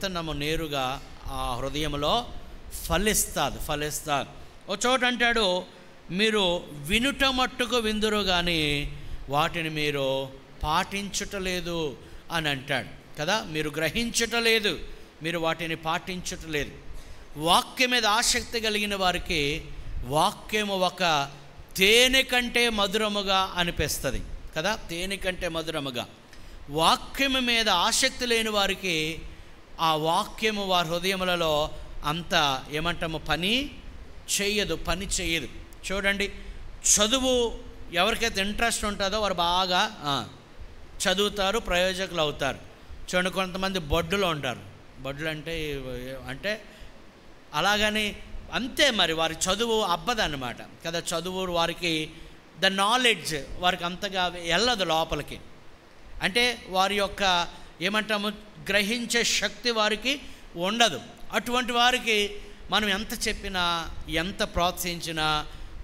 విత్తనము నేరుగా ఆ హృదయంలో ఫలిస్తారు. ఒక చోట అంటాడు, మీరు వినుట మట్టుకు విందురు కానీ వాటిని మీరు పాటించుటలేదు అని అంటాడు కదా. మీరు గ్రహించుటలేదు, మీరు వాటిని పాటించుటలేదు. వాక్యం మీద ఆసక్తి కలిగిన వారికి వాక్యము ఒక తేనె కంటే మధురముగా అనిపిస్తుంది కదా, తేనె కంటే మధురముగా. వాక్యము మీద ఆసక్తి లేని వారికి ఆ వాక్యము వారి హృదయములలో అంత ఏమంటాము పని చేయదు. చూడండి, చదువు ఎవరికైతే ఇంట్రెస్ట్ ఉంటుందో వారు బాగా చదువుతారు, ప్రయోజకులు అవుతారు. చూడండి, కొంతమంది బొడ్డులో ఉంటారు. బొడ్డులు అంటే అలాగని అంతే, మరి వారి చదువు అబ్బదన్నమాట కదా. చదువు వారికి ద నాలెడ్జ్ వారికి అంతగా వెళ్ళదు లోపలికి. అంటే వారి యొక్క ఏమంటాము గ్రహించే శక్తి వారికి ఉండదు. అటువంటి వారికి మనం ఎంత చెప్పినా, ఎంత ప్రోత్సహించినా,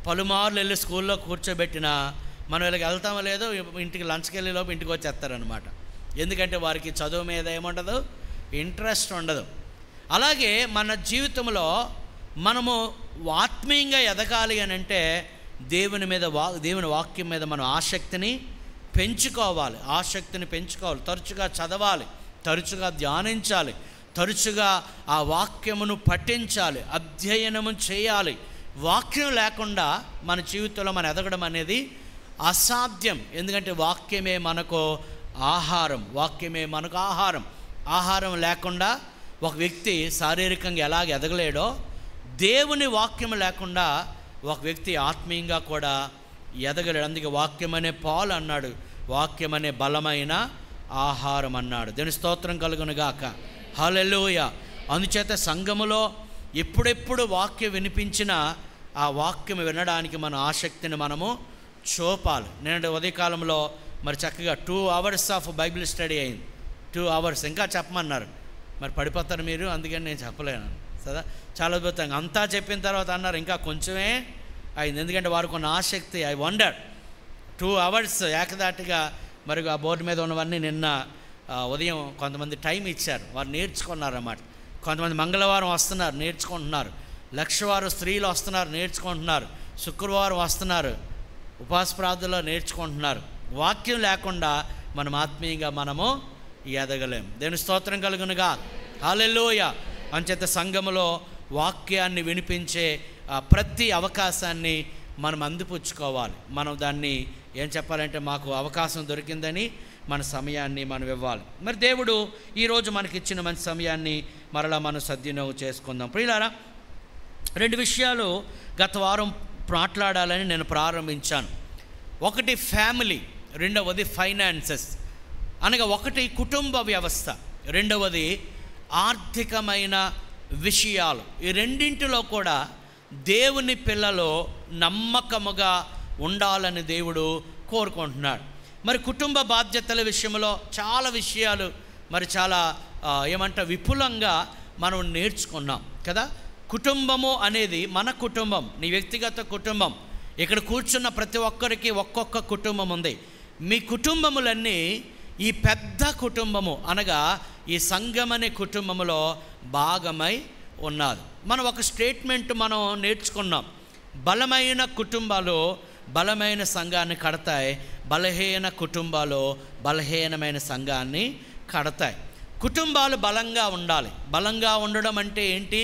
పలుమార్లు వెళ్ళి స్కూల్లో కూర్చోబెట్టినా మనం వీళ్ళకి వెళ్తామో లేదో ఇంటికి లంచ్కి వెళ్ళే లోపు ఇంటికి వచ్చేస్తారనమాట. ఎందుకంటే వారికి చదువు మీద ఏముండదు, ఇంట్రెస్ట్ ఉండదు. అలాగే మన జీవితంలో మనము ఆత్మీయంగా ఎదగాలి అని అంటే దేవుని వాక్యం మీద మనం ఆసక్తిని పెంచుకోవాలి. తరచుగా చదవాలి, తరచుగా ధ్యానించాలి, తరచుగా ఆ వాక్యమును పఠించాలి, అధ్యయనము చేయాలి. వాక్యం లేకుండా మన జీవితంలో మనం ఎదగడం అనేది అసాధ్యం. ఎందుకంటే వాక్యమే మనకు ఆహారం. ఆహారం లేకుండా ఒక వ్యక్తి శారీరకంగా ఎలాగ ఎదగలేడో, దేవుని వాక్యం లేకుండా ఒక వ్యక్తి ఆత్మీయంగా కూడా ఎదగలేడు. అందుకే వాక్యం అనే పాలు అన్నాడు, వాక్యం అనే బలమైన ఆహారం అన్నాడు. దేవుని స్తోత్రం కలుగునుగాక. హల్లెలూయా. అందుచేత సంఘములో ఎప్పుడెప్పుడు వాక్యం వినిపించినా ఆ వాక్యం వినడానికి మన ఆసక్తిని మనము చూపాలి. నేను ఉదయకాలంలో మరి చక్కగా 2 hours ఆఫ్ బైబిల్ స్టడీ అయింది. 2 hours ఇంకా చెప్పమన్నారు. మరి పడిపోతారు మీరు, అందుకని నేను చెప్పలేను కదా. చాలా అద్భుతంగా అంతా చెప్పిన తర్వాత అన్నారు ఇంకా కొంచెమే అయింది. ఎందుకంటే వారికి ఉన్న ఆసక్తి, ఐ వండర్ 2 hours ఏకదాటిగా మరి ఆ బోర్డు మీద ఉన్నవన్నీ నిన్న ఉదయం కొంతమంది టైం ఇచ్చారు, వారు నేర్చుకున్నారన్నమాట. కొంతమంది మంగళవారం వస్తున్నారు, నేర్చుకుంటున్నారు. లక్షవారు స్త్రీలు వస్తున్నారు, నేర్చుకుంటున్నారు. శుక్రవారం వస్తున్నారు, ఉపవాస ప్రార్థనలో నేర్చుకుంటున్నారు. వాక్యం లేకుండా మనం ఆత్మీయంగా మనము ఎదగలేం. దేవుని స్తోత్రం కలుగునుగా. హల్లెలూయా. అంచేత సంఘములో వాక్యాన్ని వినిపించే ప్రతి అవకాశాన్ని మనం అందిపుచ్చుకోవాలి. మనం దాన్ని ఏం చెప్పాలంటే మాకు అవకాశం దొరికిందని మన సమయాన్ని మనం ఇవ్వాలి. మరి దేవుడు ఈరోజు మనకి ఇచ్చిన మంచి సమయాన్ని మరలా మనం సద్వినియోగం చేసుకుందాం. ప్రియులారా, 2 విషయాలు గత వారం మాట్లాడాలని నేను ప్రారంభించాను. ఒకటి ఫ్యామిలీ, రెండవది ఫైనాన్సెస్. అనగా ఒకటి కుటుంబ వ్యవస్థ, రెండవది ఆర్థికమైన విషయాలు. ఈ రెండింటిలో కూడా దేవుని పిల్లలు నమ్మకముగా ఉండాలని దేవుడు కోరుకుంటున్నాడు. మరి కుటుంబ బాధ్యతల విషయంలో చాలా విషయాలు మరి చాలా విపులంగా మనం నేర్చుకున్నాం కదా. కుటుంబము అనేది మన కుటుంబం, నీ వ్యక్తిగత కుటుంబం. ఇక్కడ కూర్చున్న ప్రతి ఒక్కరికి ఒక్కొక్క కుటుంబం ఉంది. మీ కుటుంబములన్నీ ఈ పెద్ద కుటుంబము అనగా ఈ సంఘమనే కుటుంబములో భాగమై ఉన్నది. మనం ఒక స్టేట్మెంట్ మనం నేర్చుకున్నాం, బలమైన కుటుంబాలు బలమైన సంఘాన్ని కడతాయి, బలహీన కుటుంబాలు బలహీనమైన సంఘాన్ని కడతాయి. కుటుంబాలు బలంగా ఉండాలి. బలంగా ఉండడం అంటే ఏంటి?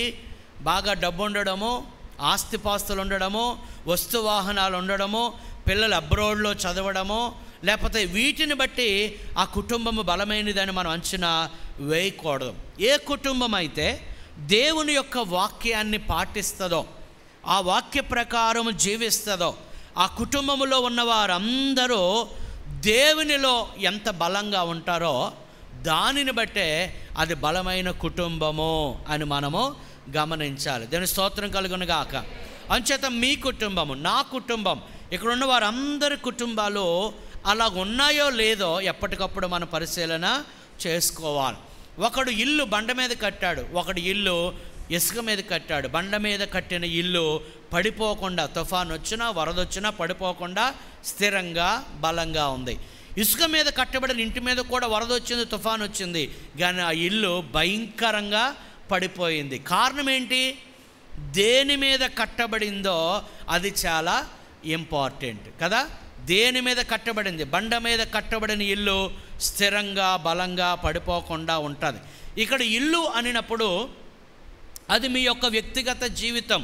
బాగా డబ్బు ఉండడము, ఆస్తిపాస్తులు ఉండడము, వస్తువాహనాలు ఉండడము, పిల్లలు అబ్రోడ్లో చదవడము, లేకపోతే వీటిని బట్టి ఆ కుటుంబము బలమైనదని మనం అంచనా వేయకూడదు. ఏ కుటుంబం అయితే దేవుని యొక్క వాక్యాన్ని పాటిస్తుందో, ఆ వాక్య ప్రకారం జీవిస్తుందో, ఆ కుటుంబంలో ఉన్నవారందరూ దేవునిలో ఎంత బలంగా ఉంటారో దానిని బట్టే అది బలమైన కుటుంబము అని మనము గమనించాలి. దేవుని స్తోత్రం కలుగునుగాక. అంచేత మీ కుటుంబము, నా కుటుంబం, ఇక్కడ ఉన్న వారందరి కుటుంబాలు అలా ఉన్నాయో లేదో ఎప్పటికప్పుడు మనం పరిశీలన చేసుకోవాలి. ఒకడు ఇల్లు బండ మీద కట్టాడు, ఒకడు ఇల్లు ఇసుక మీద కట్టాడు. బండ మీద కట్టిన ఇల్లు పడిపోకుండా, తుఫాను వచ్చినా వరద వచ్చినా పడిపోకుండా స్థిరంగా బలంగా ఉంది. ఇసుక మీద కట్టబడిన ఇంటి మీద కూడా వరద వచ్చింది, తుఫాను వచ్చింది, కానీ ఆ ఇల్లు భయంకరంగా పడిపోయింది. కారణం ఏంటి? దేని మీద కట్టబడిందో అది చాలా ఇంపార్టెంట్ కదా. దేని మీద కట్టబడింది? బండ మీద కట్టబడిన ఇల్లు స్థిరంగా బలంగా పడిపోకుండా ఉంటుంది. ఇక్కడ ఇల్లు అనినప్పుడు అది మీ యొక్క వ్యక్తిగత జీవితం.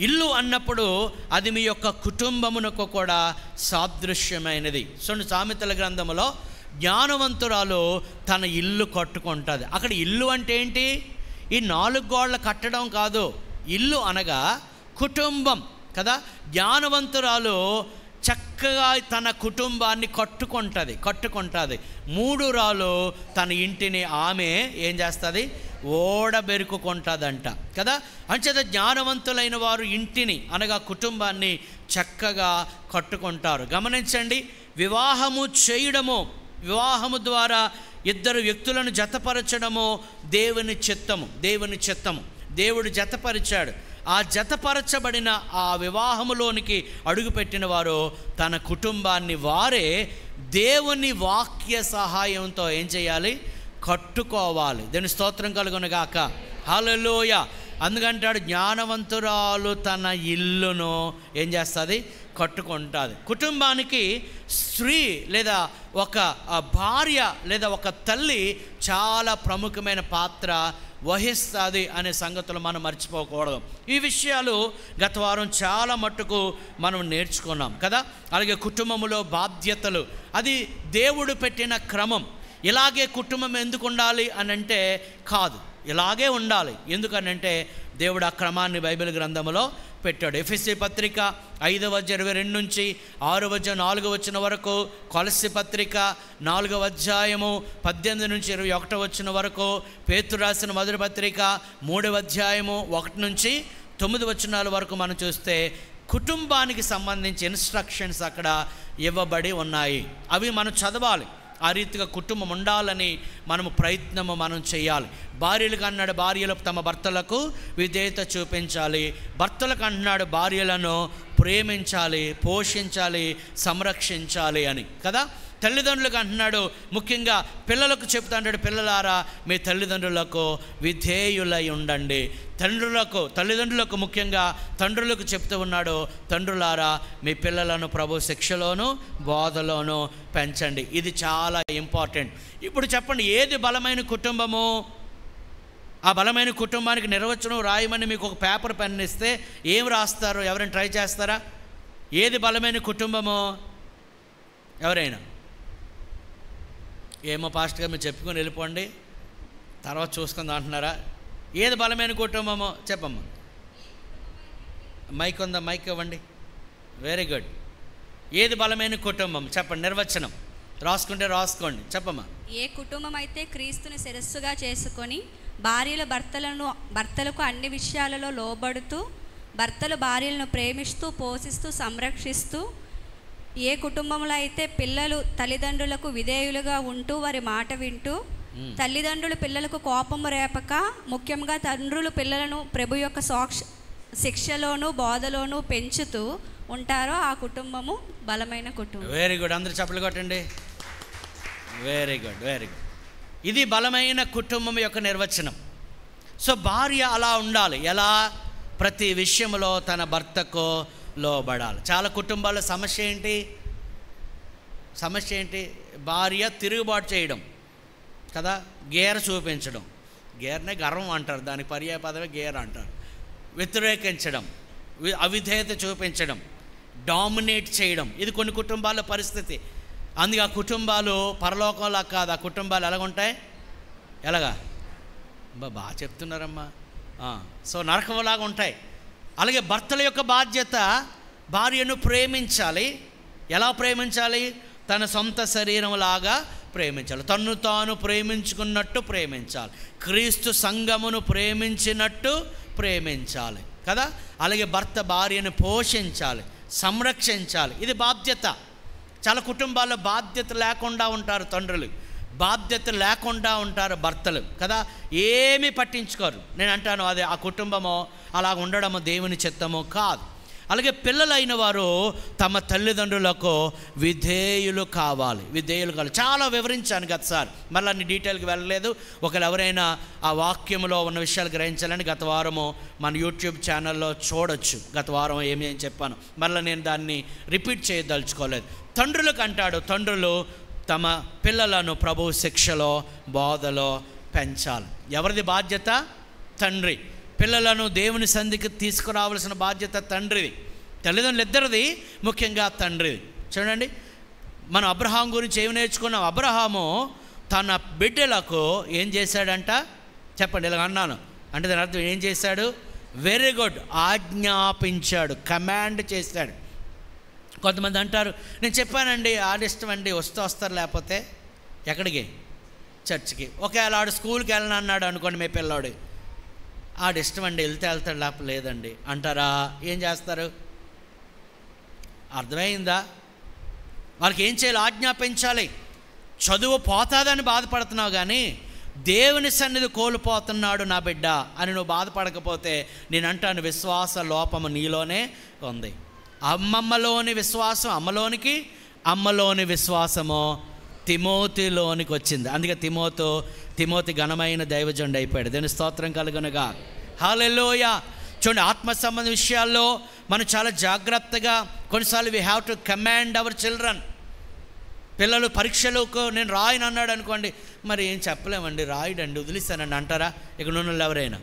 ఇల్లు అన్నప్పుడు అది మీ యొక్క కుటుంబమునకు కూడా సాదృశ్యమైనది. సో సామెతల గ్రంథములో జ్ఞానవంతురాలు తన ఇల్లు కట్టుకుంటుంది. అక్కడ ఇల్లు అంటే ఏంటి? ఈ 4 గోడలు కట్టడం కాదు. ఇల్లు అనగా కుటుంబం కదా. జ్ఞానవంతురాలు చక్కగా తన కుటుంబాన్ని కట్టుకుంటుంది. 3 రాళ్ళు తన ఇంటిని ఆమె ఏం చేస్తుంది? ఓడబెరుకుంటుందంట కదా. అంచేత జ్ఞానవంతులైన వారు ఇంటిని అనగా కుటుంబాన్ని చక్కగా కట్టుకుంటారు. గమనించండి, వివాహము చేయడము, వివాహము ద్వారా 2 వ్యక్తులను జతపరచడము దేవుని చిత్తము. దేవుడు జతపరిచాడు. ఆ జతపరచబడిన ఆ వివాహములోనికి అడుగుపెట్టిన వారు తన కుటుంబాన్ని వారే దేవుని వాక్య సహాయంతో ఏం చేయాలి? కట్టుకోవాలి. దీని స్తోత్రం కలుగునుగాక. హల్లెలూయా. అందుకంటాడు జ్ఞానవంతురాలు తన ఇల్లును ఏం చేస్తుంది? కట్టుకుంటుంది. కుటుంబానికి స్త్రీ లేదా ఒక భార్య లేదా ఒక తల్లి చాలా ప్రముఖమైన పాత్ర వహిస్తుంది అనే సంగతులు మనం మర్చిపోకూడదు. ఈ విషయాలు గత వారం చాలా మట్టుకు మనం నేర్చుకున్నాం కదా. అలాగే కుటుంబంలో బాధ్యతలు, అది దేవుడు పెట్టిన క్రమం. ఇలాగే కుటుంబం ఎందుకు ఉండాలి అని అంటే కాదు, ఇలాగే ఉండాలి. ఎందుకనంటే దేవుడు ఆ క్రమాన్ని బైబిల్ గ్రంథంలో పెట్టాడు. ఎఫెసీ పత్రిక 5:22 నుంచి 6:4 వరకు, కొలస్సీ పత్రిక 4:18 నుంచి 21 వరకు, పేతురు రాసిన మొదటి పత్రిక 3:1 నుంచి 9 వరకు మనం చూస్తే కుటుంబానికి సంబంధించి ఇన్స్ట్రక్షన్స్ అక్కడ ఇవ్వబడి ఉన్నాయి. అవి మనం చదవాలి. ఆ రీతిగా కుటుంబం ఉండాలని మనం చేయాలి. భార్యలకు అన్నాడు భార్యలు తమ భర్తలకు విధేయత చూపించాలి. భర్తలకు అంటున్నాడు భార్యలను ప్రేమించాలి, పోషించాలి, సంరక్షించాలి అని కదా. తల్లిదండ్రులకు అంటున్నాడు, ముఖ్యంగా పిల్లలకు చెప్తాడు, పిల్లలారా మీ తల్లిదండ్రులకు విధేయులై ఉండండి. తల్లిదండ్రులకు ముఖ్యంగా తండ్రులకు చెప్తూ ఉన్నాడు, తండ్రులారా మీ పిల్లలను ప్రభు శిక్షలోను బోధలోను పెంచండి. ఇది చాలా ఇంపార్టెంట్. ఇప్పుడు చెప్పండి, ఏది బలమైన కుటుంబము? ఆ బలమైన కుటుంబానికి నిర్వచనం రాయమని మీకు ఒక పేపర్ పెన్ ఇస్తే ఏం రాస్తారు? ఎవరైనా ట్రై చేస్తారా? ఏది బలమైన కుటుంబము? ఎవరైనా? ఏమో పాస్టర్ గారు మీరు చెప్పుకొని వెళ్ళిపోండి, తర్వాత చూసుకుందాం అంటున్నారా? ఏది బలమైన కుటుంబమో చెప్పమ్మా. మైక్ ఉందా? మైక్ ఇవ్వండి. Very good. ఏది బలమైన కుటుంబం చెప్పండి, నిర్వచనం రాసుకుంటే రాసుకోండి, చెప్పమ్మా. ఏ కుటుంబం అయితే క్రీస్తుని శిరస్సుగా చేసుకొని భార్యలు భర్తలకు అన్ని విషయాలలో లోబడుతూ, భర్తలు భార్యలను ప్రేమిస్తూ, పోషిస్తూ, సంరక్షిస్తూ, ఏ కుటుంబంలో అయితే పిల్లలు తల్లిదండ్రులకు విధేయులుగా ఉంటూ వారి మాట వింటూ, తల్లిదండ్రులు పిల్లలకు కోపము రేపక, ముఖ్యంగా తండ్రులు పిల్లలను ప్రభు యొక్క శిక్షలోను బోధలోను పెంచుతూ ఉంటారో ఆ కుటుంబము బలమైన కుటుంబం. Very good. అందరూ చప్పట్లు కొట్టండి. Very good, very good. ఇది బలమైన కుటుంబం యొక్క నిర్వచనం. సో భార్య అలా ఉండాలి. ఎలా? ప్రతి విషయంలో తన భర్తకు లోబడాలి. చాలా కుటుంబాల సమస్య ఏంటి? భార్య తిరుగుబాటు చేయడం కదా, గేర చూపించడం. గేర్నే గర్వం అంటారు, దానికి పర్యాయ పదవి గేర్ అంటారు. వ్యతిరేకించడం, అవిధేయత చూపించడం, డామినేట్ చేయడం, ఇది కొన్ని కుటుంబాల పరిస్థితి. అందుకే ఆ కుటుంబాలు పరలోకంలా కాదు, ఆ కుటుంబాలు ఎలాగుంటాయి? ఎలాగా? బాగా చెప్తున్నారమ్మా. సో నరకంలాగా ఉంటాయి. అలాగే భర్తల యొక్క బాధ్యత భార్యను ప్రేమించాలి. ఎలా ప్రేమించాలి? తన సొంత శరీరంలాగా ప్రేమించాలి. తన్ను తాను ప్రేమించుకున్నట్టు ప్రేమించాలి. క్రీస్తు సంఘమును ప్రేమించినట్టు ప్రేమించాలి కదా. అలాగే భర్త భార్యను పోషించాలి, సంరక్షించాలి. ఇది బాధ్యత. చాలా కుటుంబాల్లో బాధ్యత లేకుండా ఉంటారు తండ్రులు, బాధ్యత లేకుండా ఉంటారు భర్తలు కదా. ఏమీ పట్టించుకోరు. నేను అంటాను, అది ఆ కుటుంబమో అలా ఉండడము దేవుని చిత్తమో కాదు. అలాగే పిల్లలైన వారు తమ తల్లిదండ్రులకు విధేయులు కావాలి. చాలా వివరించాను గత సార్, మళ్ళీ అన్ని డీటెయిల్కి వెళ్ళలేదు. ఒకవేళ ఎవరైనా ఆ వాక్యంలో ఉన్న విషయాలు గ్రహించాలని గత వారము మన యూట్యూబ్ ఛానల్లో చూడొచ్చు. గత వారం ఏమి చెప్పాను, మళ్ళీ నేను దాన్ని రిపీట్ చేయదలుచుకోలేదు. తండ్రులకు అంటాడు, తండ్రులు తమ పిల్లలను ప్రభు శిక్షలో బోధలో పెంచాలి. ఎవరిది బాధ్యత? తండ్రి. పిల్లలను దేవుని సన్నిధికి తీసుకురావాల్సిన బాధ్యత తండ్రిది. తల్లిదండ్రులు ఇద్దరిది, ముఖ్యంగా తండ్రిది. చూడండి, మనం అబ్రహాం గురించి ఏమి నేర్చుకున్నాం? అబ్రహాము తన బిడ్డలకు ఏం చేశాడంట? చెప్పండి, ఇలా అన్నాను అంటే దాని అర్థం ఏం చేశాడు? వెరీ గుడ్, ఆజ్ఞాపించాడు, కమాండ్ చేశాడు. కొంతమంది అంటారు, నేను చెప్పానండి ఆడిష్టం అండి, వస్తారు, లేకపోతే ఎక్కడికి? చర్చికి. ఒకవేళ ఆడు స్కూల్కి వెళ్ళను అన్నాడు అనుకోండి, మీ పిల్లాడు ఆడిష్టం అండి, వెళ్తాడు, లేకపోతే లేదండి అంటారా? ఏం చేస్తారు? అర్థమైందా? వాళ్ళకి ఏం చేయాలి? ఆజ్ఞాపించాలి. చదువు పోతాదని బాధపడుతున్నావు కానీ దేవుని సన్నిధి కోల్పోతున్నాడు నా బిడ్డ అని నువ్వు బాధపడకపోతే నేను అంటాను, విశ్వాస లోపము నీలోనే ఉంది. అమ్మమ్మలోని విశ్వాసం అమ్మలోనికి, అమ్మలోని విశ్వాసము తిమోతిలోనికి వచ్చింది. అందుకే తిమోతి ఘనమైన దైవజనుడు అయిపోయాడు. దేని స్తోత్రం కలుగునుగా. హల్లెలూయా. చూడండి, ఆత్మ సంబంధ విషయాల్లో మనం చాలా జాగ్రత్తగా, కొన్నిసార్లు we have to command our children. పిల్లలు పరీక్షలకు నేను రాయను అన్నాడు అనుకోండి, మరి ఏం చెప్పలేమండి, రాయడండి, వదిలిస్తానండి అంటారా ఇక్కడ ఉన్న ఎవరైనా?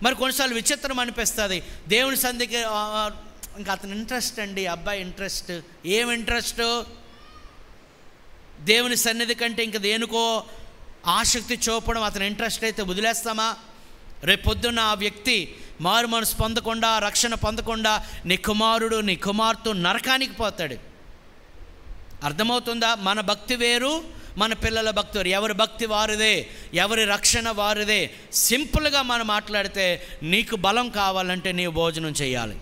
మరి కొన్నిసార్లు విచిత్రం అనిపిస్తుంది. దేవుని సంధికి ఇంకా అతని ఇంట్రెస్ట్ అండి, అబ్బాయి ఇంట్రెస్ట్. ఏం ఇంట్రెస్ట్? దేవుని సన్నిధి కంటే ఇంక దేనికో ఆసక్తి చూపడం అతని ఇంట్రెస్ట్ అయితే వదిలేస్తామా? రేపొద్దున ఆ వ్యక్తి మారు మనసు పొందకుండా, రక్షణ పొందకుండా నీ కుమారుడు నీ కుమార్తె నరకానికి పోతాడు. అర్థమవుతుందా? మన భక్తి వేరు, మన పిల్లల భక్తి వేరు. ఎవరి భక్తి వారిదే, ఎవరి రక్షణ వారిదే. సింపుల్గా మనం మాట్లాడితే, నీకు బలం కావాలంటే నీవు భోజనం చేయాలి,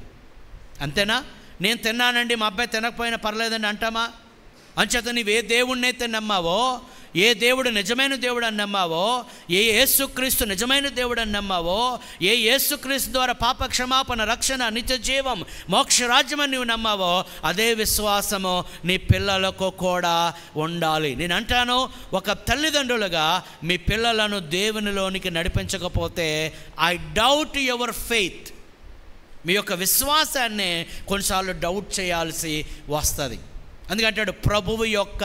అంతేనా? నేను తిన్నానండి, మా అబ్బాయి తినకపోయినా పర్లేదండి అంటామా? అంచేత నీవు ఏ దేవుడినైతే నమ్మావో, ఏ దేవుడు నిజమైన దేవుడు అని నమ్మావో, ఏ యేసుక్రీస్తు నిజమైన దేవుడు అని నమ్మావో, ఏ యేసుక్రీస్తు ద్వారా పాప క్షమాపణ, రక్షణ, నిత్య జీవం, మోక్షరాజ్యం అని నువ్వు నమ్మావో, అదే విశ్వాసము నీ పిల్లలకు కూడా ఉండాలి. నేను అంటాను, ఒక తల్లిదండ్రులుగా మీ పిల్లలను దేవునిలోనికి నడిపించకపోతే ఐ డౌట్ యువర్ ఫెయిత్. మీ యొక్క విశ్వాసాన్ని కొన్నిసార్లు డౌట్ చేయాల్సి వస్తుంది. అందుకంటాడు, ప్రభువు యొక్క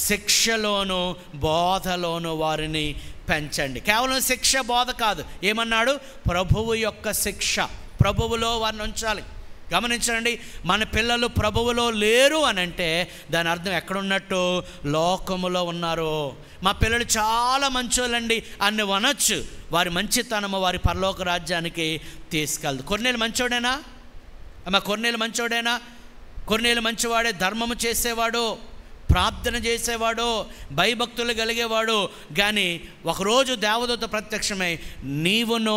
శిక్షలోను బోధలోను వారిని పెంచండి. కేవలం శిక్ష బోధ కాదు, ఏమన్నాడు? ప్రభువు యొక్క శిక్ష, ప్రభువులో వారిని ఉంచాలి. గమనించండి, మన పిల్లలు ప్రభువులో లేరు అని అంటే దాని అర్థం ఎక్కడున్నట్టు? లోకములో ఉన్నారు. మా పిల్లలు చాలా మంచోళ్ళండి అని అనొచ్చు. వారి మంచితనము వారి పరలోక రాజ్యానికి తీసుకెళ్దు. కొన్నేళ్ళు మంచోడేనా అమ్మ? కొన్నేళ్ళు మంచోడేనా? కొన్నేళ్ళు మంచివాడే, ధర్మము చేసేవాడు, ప్రార్థన చేసేవాడు, భయభక్తులు కలిగేవాడు. కానీ ఒకరోజు దేవదూత ప్రత్యక్షమై నీవును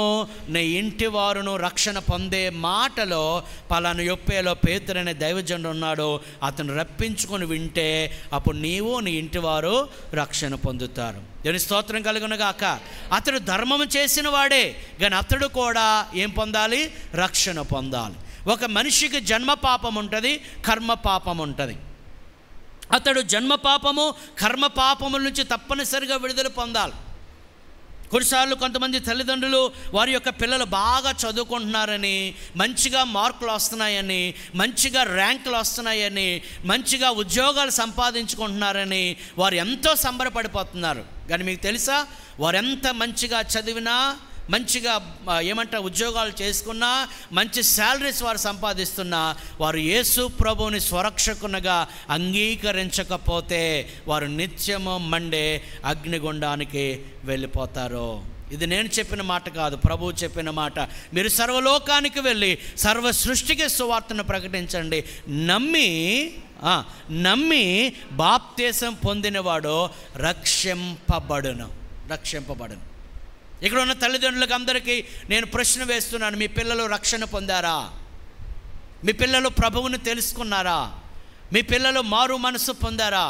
నీ ఇంటి వారును రక్షణ పొందే మాటలో పలానా యొప్పేలో పేతురు అనే దైవజనుడు ఉన్నాడు, అతను రప్పించుకొని వింటే అప్పుడు నీవు నీ ఇంటి వారు రక్షణ పొందుతారు. దేవుని స్తోత్రం కలుగునుగాక. అతడు ధర్మము చేసిన వాడే, కానీ అతడు కూడా ఏం పొందాలి? రక్షణ పొందాలి. ఒక మనిషికి జన్మ పాపం ఉంటుంది, కర్మ పాపం ఉంటుంది. అతడు జన్మ పాపము, కర్మ పాపముల నుంచి తప్పనిసరిగా విడుదల పొందాలి. కొన్నిసార్లు కొంతమంది తల్లిదండ్రులు వారి యొక్క పిల్లలు బాగా చదువుకుంటున్నారని, మంచిగా మార్కులు వస్తున్నాయని, మంచిగా ర్యాంకులు వస్తున్నాయని, మంచిగా ఉద్యోగాలు సంపాదించుకుంటున్నారని వారు ఎంతో సంబరపడిపోతున్నారు. కానీ మీకు తెలుసా, వారు ఎంత మంచిగా చదివినా, మంచిగా ఉద్యోగాలు చేసుకున్నా, మంచి శాలరీస్ వారు సంపాదిస్తున్నా, వారు యేసు ప్రభువుని స్వరక్షకునిగా అంగీకరించకపోతే వారు నిత్యము మండే అగ్నిగుండానికి వెళ్ళిపోతారు. ఇది నేను చెప్పిన మాట కాదు, ప్రభువు చెప్పిన మాట. మీరు సర్వలోకానికి వెళ్ళి సర్వ సృష్టికి సువార్తను ప్రకటించండి. నమ్మి బాప్తీసం పొందినవాడు రక్షింపబడును. ఇక్కడ ఉన్న తల్లిదండ్రులకు అందరికీ నేను ప్రశ్న వేస్తున్నాను, మీ పిల్లలు రక్షణ పొందారా? మీ పిల్లలు ప్రభువుని తెలుసుకున్నారా? మీ పిల్లలు మారు మనసు పొందారా?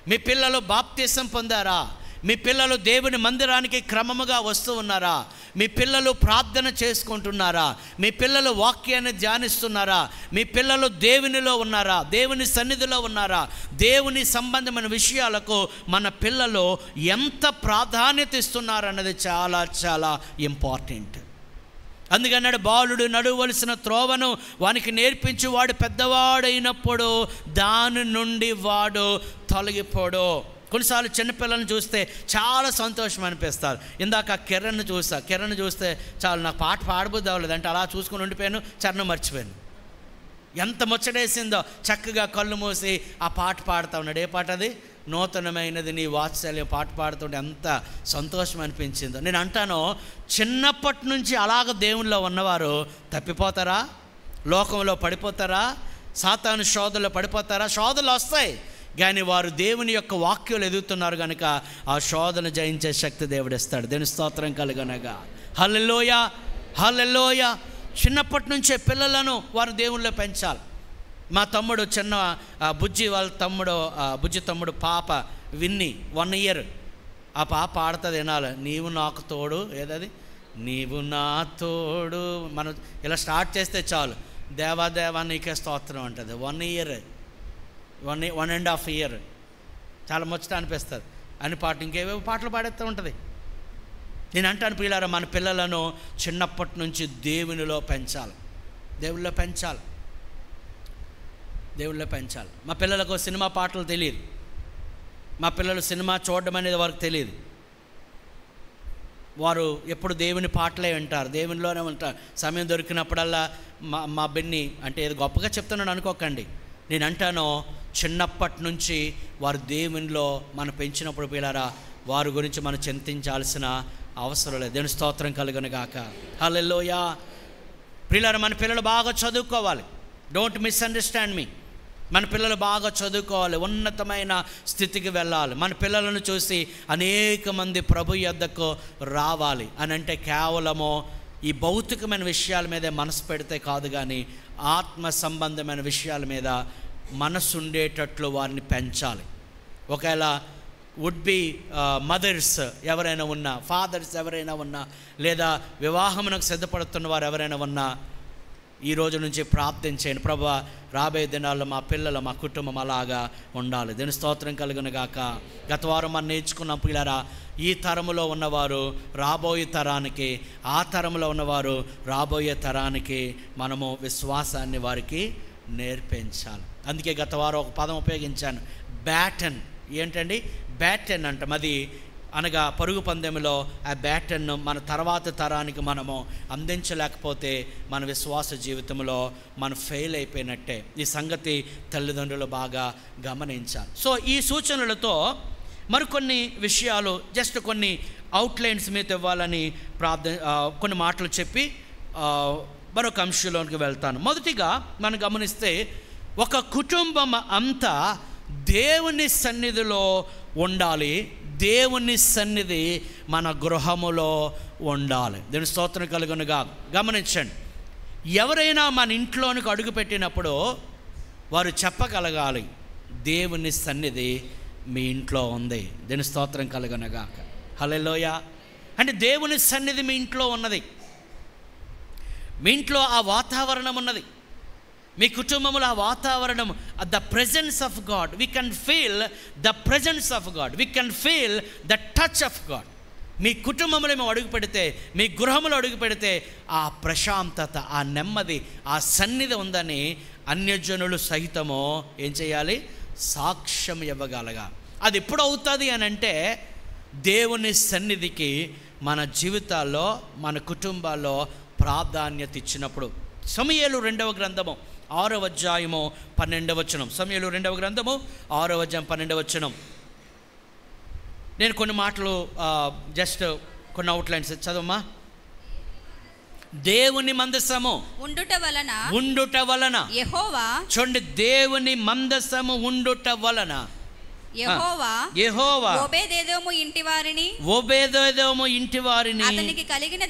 మీ పిల్లలు బాప్తీసం పొందారా? మీ పిల్లలు దేవుని మందిరానికి క్రమముగా వస్తూ ఉన్నారా? మీ పిల్లలు ప్రార్థన చేసుకుంటున్నారా? మీ పిల్లలు వాక్యాన్ని ధ్యానిస్తున్నారా? మీ పిల్లలు దేవునిలో ఉన్నారా? దేవుని సన్నిధిలో ఉన్నారా? దేవుని సంబంధమైన విషయాలకు మన పిల్లలు ఎంత ప్రాధాన్యత ఇస్తున్నారన్నది చాలా చాలా ఇంపార్టెంట్. అందుకన్నాడు, బాలుడు నడవలసిన త్రోవను వానికి నేర్పించి వాడు పెద్దవాడైనప్పుడు దాని నుండి వాడు తొలగిపోడు. కొన్నిసార్లు చిన్నపిల్లలను చూస్తే చాలా సంతోషం అనిపిస్తారు. ఇందాక కిరణ్ చూస్తే చాలు నాకు పాట పాడబుద్ది అవ్వలేదు అంటే అలా చూసుకుని ఉండిపోయాను, చరణం మర్చిపోయాను. ఎంత ముచ్చటేసిందో, చక్కగా కళ్ళు మూసి ఆ పాట పాడుతూ ఉన్నాడు. ఏ పాట అది? నూతనమైనది నీ వాత్సల్యం పాట పాడుతుంటే ఎంత సంతోషం అనిపించిందో. నేను అంటాను, చిన్నప్పటి నుంచి అలాగ దేవునిలో ఉన్నవారు తప్పిపోతారా? లోకంలో పడిపోతారా? సాతాను శోధనలో పడిపోతారా? శోధనలు వస్తాయి, కానీ వారు దేవుని యొక్క వాక్యాలు ఎదుగుతున్నారు కనుక ఆ శోధన జయించే శక్తి దేవుడు ఇస్తాడు. దేవుని స్తోత్రం కలుగనగా. హల్లెలూయా, హల్లెలూయా. చిన్నప్పటి నుంచే పిల్లలను వారు దేవునిలో పెంచాలి. మా తమ్ముడు చిన్న బుజ్జి తమ్ముడు పాప విన్ని 1 ఇయర్. ఆ పాప ఆడుతుంది వినాలి, నీవు నాకు తోడు, ఏదది నీవు నా తోడు. మనం ఇలా స్టార్ట్ చేస్తే చాలు, దేవా దేవా నీకే స్తోత్రం అంటుంది. 1 ఇయర్, 1.5 ఇయర్. చాలా ముచ్చట అనిపిస్తుంది అని పాట, ఇంకేవేవో పాటలు పాడేస్తూ ఉంటుంది. నేను అంటాను ప్రియులారా, మన పిల్లలను చిన్నప్పటి నుంచి దేవునిలో పెంచాలి, దేవుళ్ళో పెంచాలి. మా పిల్లలకు సినిమా పాటలు తెలియదు. మా పిల్లలు సినిమా చూడడం అనేది వారికి తెలియదు. వారు ఎప్పుడు దేవుని పాటలే వింటారు, దేవునిలోనే ఉంటారు. సమయం దొరికినప్పుడల్లా మా బిన్ని అంటే ఏదో గొప్పగా చెప్తున్నాను అనుకోకండి. నేను అంటాను, చిన్నప్పటి నుంచి వారు దేవునిలో మనం పెంచినప్పుడు పిల్లరా వారి గురించి మనం చింతించాల్సిన అవసరం లేదు. దేవుని స్తోత్రం కలుగును గాక. హల్లెలూయా. పిల్లలు, మన పిల్లలు బాగా చదువుకోవాలి. డోంట్ మిస్అండర్స్టాండ్ మీ. మన పిల్లలు బాగా చదువుకోవాలి, ఉన్నతమైన స్థితికి వెళ్ళాలి. మన పిల్లలను చూసి అనేక మంది ప్రభు యొద్దకు రావాలి అని అంటే కేవలము ఈ భౌతికమైన విషయాల మీదే మనసు పెడితే కాదు, కానీ ఆత్మ సంబంధమైన విషయాల మీద మనసు ఉండేటట్లు వారిని పెంచాలి. ఒకవేళ వుడ్ బి మదర్స్ ఎవరైనా ఉన్నా, ఫాదర్స్ ఎవరైనా ఉన్నా, లేదా వివాహమునకు సిద్ధపడుతున్న వారు ఎవరైనా ఉన్నా, ఈ రోజు నుంచి ప్రార్థించేయండి, ప్రభువా రాబోయే దినాల్లో మా పిల్లలు, మా కుటుంబం అలాగా ఉండాలి. దీని స్తోత్రం కలుగును గాక. గత వారం మనం నేర్చుకున్న పిల్లరా, ఈ తరములో ఉన్నవారు రాబోయే తరానికి, ఆ తరములో ఉన్నవారు రాబోయే తరానికి మనము విశ్వాసాన్ని వారికి నేర్పించాలి. అందుకే గత వారం ఒక పదం ఉపయోగించాను, బ్యాటన్. ఏంటండి బ్యాటన్ అంటాం? అది అనగా పరుగు పందెంలో ఆ బ్యాటన్ను మన తర్వాత తరానికి మనము అందించలేకపోతే మన విశ్వాస జీవితంలో మనం ఫెయిల్ అయిపోయినట్టే. ఈ సంగతి తల్లిదండ్రులు బాగా గమనించాలి. సో ఈ సూచనలతో మరికొన్ని విషయాలు, జస్ట్ కొన్ని అవుట్లైన్స్ మీద ఇవ్వాలని కొన్ని మాటలు చెప్పి మరొక అంశంలోకి వెళ్తాను. మొదటిగా మనం గమనిస్తే, ఒక కుటుంబం అంతా దేవుని సన్నిధిలో ఉండాలి, దేవుని సన్నిధి మన గృహములో ఉండాలి. దేవుని స్తోత్రం కలుగునుగా. గమనించండి, ఎవరైనా మన ఇంట్లోనికి అడుగుపెట్టినప్పుడు వారు చెప్పగలగాలి, దేవుని సన్నిధి మీ ఇంట్లో ఉంది. దేవుని స్తోత్రం కలుగునుగా. హల్లెలూయా. అంటే దేవుని సన్నిధి మీ ఇంట్లో ఉన్నది, మీ ఇంట్లో ఆ వాతావరణం ఉన్నది, మీ కుటుంబంలో ఆ వాతావరణం, the presence of God. We can feel the presence of God, we can feel the touch of God. మీ కుటుంబంలో మేము అడుగు పెడితే, మీ గృహంలో అడుగు పెడితే ఆ ప్రశాంతత, ఆ నెమ్మది, ఆ సన్నిధి ఉందని అన్యజనులు సహితము ఏం చేయాలి? సాక్ష్యం ఇవ్వగలగా. అది ఎప్పుడు అవుతుంది అని అంటే, దేవుని సన్నిధికి మన జీవితాల్లో, మన కుటుంబాల్లో ప్రాధాన్యత ఇచ్చినప్పుడు. సమూయేలు 2వ గ్రంథము 6వ అధ్యాయము 12వ వచనం. సమూయేలు 2వ గ్రంథము 6వ అధ్యాయం 12వ వచనం. నేను కొన్ని మాటలు జస్ట్ కొన్ని అవుట్లైన్స్ చదవమ్మా. దేవుని మందసము ఉండుట వలన యెహోవా, చూడండి, దేవుని మందసము ఉండుట వలన యెహోవా ఓబేదెదోము ఇంటి వారిని అతనికి కలిగిన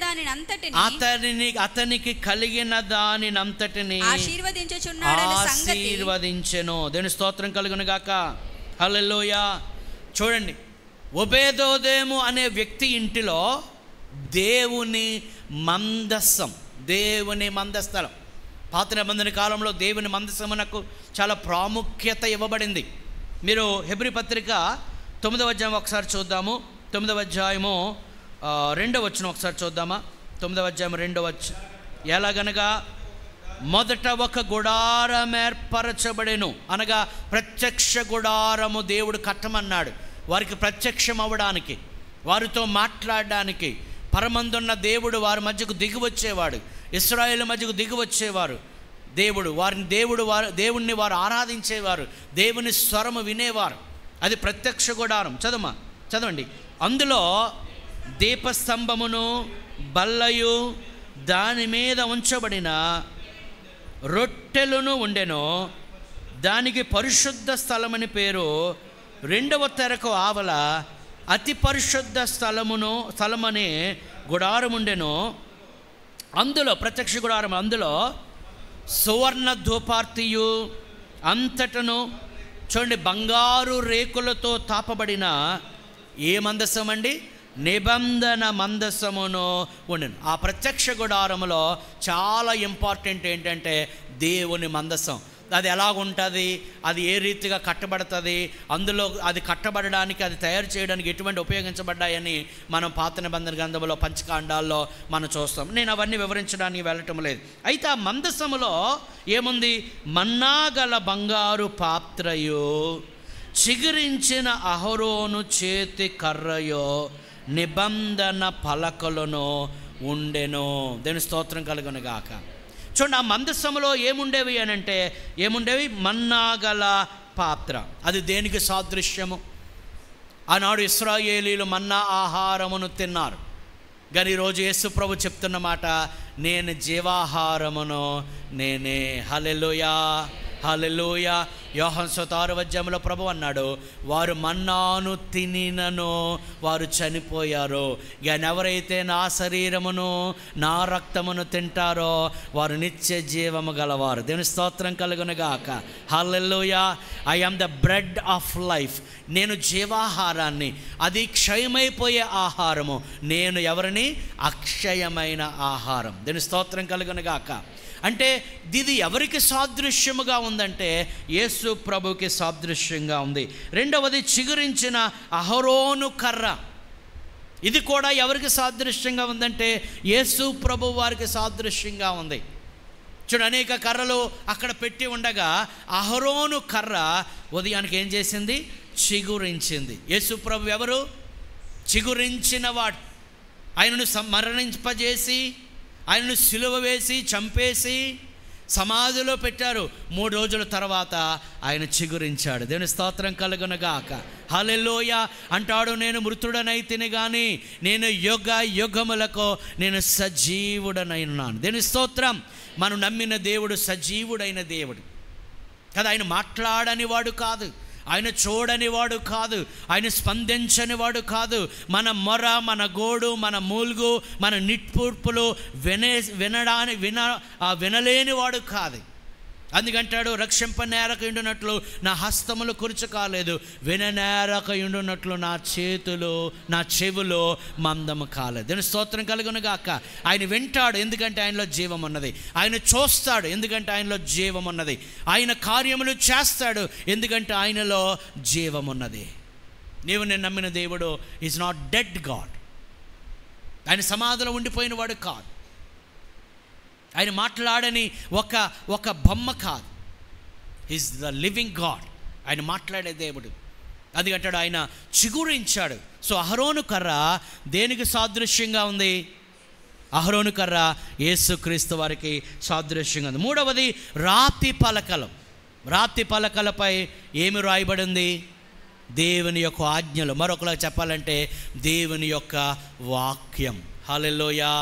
దానినంతటిని ఆశీర్వదించెను. దేవుని స్తోత్రం కలుగును గాక. హల్లెలూయా. చూడండి, ఓబేదెదోము అనే వ్యక్తి ఇంటిలో దేవుని మందసం, దేవుని మందస్థలం. పాత నిబంధన కాలంలో దేవుని మందసమునకు చాలా ప్రాముఖ్యత ఇవ్వబడింది. మీరు హెబ్రీ పత్రిక 9వ అధ్యాయం ఒకసారి చూద్దాము. 9వ అధ్యాయము 2వ వచనం ఒకసారి చూద్దామా? 9వ అధ్యాయం 2వ వచనం. ఎలాగనగా మొదట ఒక గుడారం ఏర్పరచబడెను, అనగా ప్రత్యక్ష గుడారము దేవుడు కట్టమన్నాడు. వారికి ప్రత్యక్షం అవ్వడానికి, వారితో మాట్లాడడానికి, పరమందున్న దేవుడు వారి మధ్యకు దిగి వచ్చేవాడు, ఇశ్రాయేలు మధ్యకు దిగి వచ్చేవారు. దేవుణ్ణి వారు ఆరాధించేవారు, దేవుని స్వరము వినేవారు. అది ప్రత్యక్ష గుడారం. చదవండి. అందులో దీపస్తంభమును బల్లయు దాని మీద ఉంచబడిన రొట్టెలను ఉండెను. దానికి పరిశుద్ధ స్థలమని పేరు. 2వ తెరకు ఆవల అతి పరిశుద్ధ స్థలమనే గుడారం ఉండెను. అందులో ప్రత్యక్ష గుడారం, అందులో సువర్ణ ధూపార్తియు అంతటను చూడండి బంగారు రేకులతో తాపబడిన ఏ మందసం అండి? నిబంధన మందసమును ఉండెను. ఆ ప్రత్యక్ష గుడారములో చాలా ఇంపార్టెంట్ ఏంటంటే దేవుని మందసం. అది ఎలాగుంటుంది, అది ఏ రీతిగా కట్టబడుతుంది, అందులో అది కట్టబడడానికి, అది తయారు చేయడానికి ఎటువంటి ఉపయోగించబడ్డాయని మనం పాత నిబంధన గ్రంథంలో పంచకాండాల్లో మనం చూస్తాం. నేను అవన్నీ వివరించడానికి వెళ్ళటం లేదు. అయితే ఆ మందసములో ఏముంది? మన్నాగల బంగారు పాత్రయో, చిగురించిన అహరోను చేతి కర్రయో, నిబంధన పలకలను ఉండెను. దేవుని స్తోత్రం కలుగును గాక. చూడండి, ఆ మందసములో ఏముండేవి అని అంటే ఏముండేవి? మన్నాగల పాత్ర. అది దేనికి సాదృశ్యము? ఆనాడు ఇశ్రాయేలీలు మన్నా ఆహారమును తిన్నారు. కానీ ఈరోజు యేసు ప్రభు చెప్తున్న మాట, నేను జీవాహారమును నేనే. హల్లెలూయా, హల్లెలూయా. యోహాను 6వ అధ్యాయంలో ప్రభు అన్నాడు, వారు మన్నాను తినినను వారు చనిపోయారు, కానీ ఎవరైతే నా శరీరమును నా రక్తమును తింటారో వారు నిత్య జీవము గలవారు. దేవుని స్తోత్రం కలుగునుగాక. Hallelujah. I am the bread of life. నేను జీవాహారాన్ని, అది క్షయమైపోయే ఆహారము. నేను ఎవరిని? అక్షయమైన ఆహారం. దేవుని స్తోత్రం కలుగునుగాక. అంటే ఇది ఎవరికి సాదృశ్యముగా ఉందంటే యేసు ప్రభుకి సాదృశ్యంగా ఉంది. 2వది చిగురించిన అహరోను కర్ర. ఇది కూడా ఎవరికి సాదృశ్యంగా ఉందంటే యేసు ప్రభు వారికి సాదృశ్యంగా ఉంది. చూడు, అనేక కర్రలు అక్కడ పెట్టి ఉండగా అహరోను కర్ర ఉదయానికి ఏం చేసింది? చిగురించింది. యేసు ప్రభు ఎవరు? చిగురించిన వాడు. ఆయనను మరణింపజేసి, ఆయనను సిలువ వేసి చంపేసి సమాధిలో పెట్టారు. 3 రోజుల తర్వాత ఆయన చిగురించాడు. దేవుని స్తోత్రం కలుగునుగాక. హల్లెలూయా. అంటాడు, నేను మృతుడనైతిని కానీ నేను యుగములకు నేను సజీవుడనైనాను. దేవుని స్తోత్రం. మనం నమ్మిన దేవుడు సజీవుడైన దేవుడు కదా. ఆయన మాట్లాడని వాడు కాదు, ఆయన చూడని వాడు కాదు, ఆయన స్పందించని వాడు కాదు. మన మొర, మన గోడు, మన మూల్గు, మన నిట్టూర్పులు వినలేని వాడు కాదు. అందుకంటాడు, రక్షింపనేరక ఉండునట్లు నా హస్తములు కురుచు కాలేదు, విననేరక ఉండునట్లు నా చేతులు, నా చెవులు మందము కాలేదు. దీని స్తోత్రం కలుగునుగాక. ఆయన వింటాడు, ఎందుకంటే ఆయనలో జీవం ఉన్నది. ఆయన చూస్తాడు, ఎందుకంటే ఆయనలో జీవం ఉన్నది. ఆయన కార్యములు చేస్తాడు, ఎందుకంటే ఆయనలో జీవం ఉన్నది. నీవు నేను నమ్మిన దేవుడు ఈజ్ నాట్ డెడ్ గాడ్. ఆయన సమాధిలో ఉండిపోయిన వాడు కాదు. ఆయన మాట్లాడని ఒక బొమ్మ కాదు. Is the living God. ఆయన మాట్లాడే దేవుడు. అందుకంటాడు ఆయన చిగురించాడు. సో అహరోను కర్ర దేనికి సాదృశ్యంగా ఉంది? అహరోను కర్ర యేసుక్రీస్తు వారికి సాదృశ్యంగా ఉంది. 3వది రాతి పలకలు. రాతి పలకలపై ఏమి రాయబడింది? దేవుని యొక్క ఆజ్ఞలు. మరొకలా చెప్పాలంటే దేవుని యొక్క వాక్యం. హల్లెలూయా,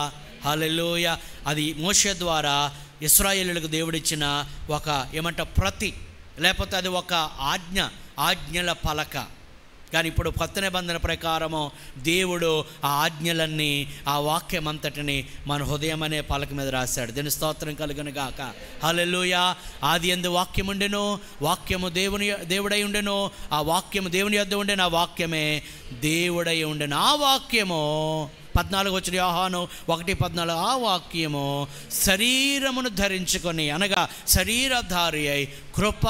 హల్లెలూయా. అది మోషే ద్వారా ఇశ్రాయేలులకు దేవుడిచ్చిన ఒక ప్రతి, లేకపోతే అది ఒక ఆజ్ఞల పలక. కానీ ఇప్పుడు కొత్త నిబంధన ప్రకారము దేవుడు ఆ ఆజ్ఞలన్నీ, ఆ వాక్యం అంతటిని మన హృదయం అనే పలక మీద రాశాడు. దీని స్తోత్రం కలుగునుగాక. హల్లెలూయా. ఆది యందు వాక్యం ఉండెను, వాక్యము దేవుడై ఉండెను, ఆ వాక్యము దేవుని యొద్ద ఉండెను, ఆ వాక్యమే దేవుడై ఉండెను. ఆ వాక్యము 14 వచ్చిన యోహాను 1:14 ఆ వాక్యము శరీరమును ధరించుకొని, అనగా శరీరధారి అయి కృప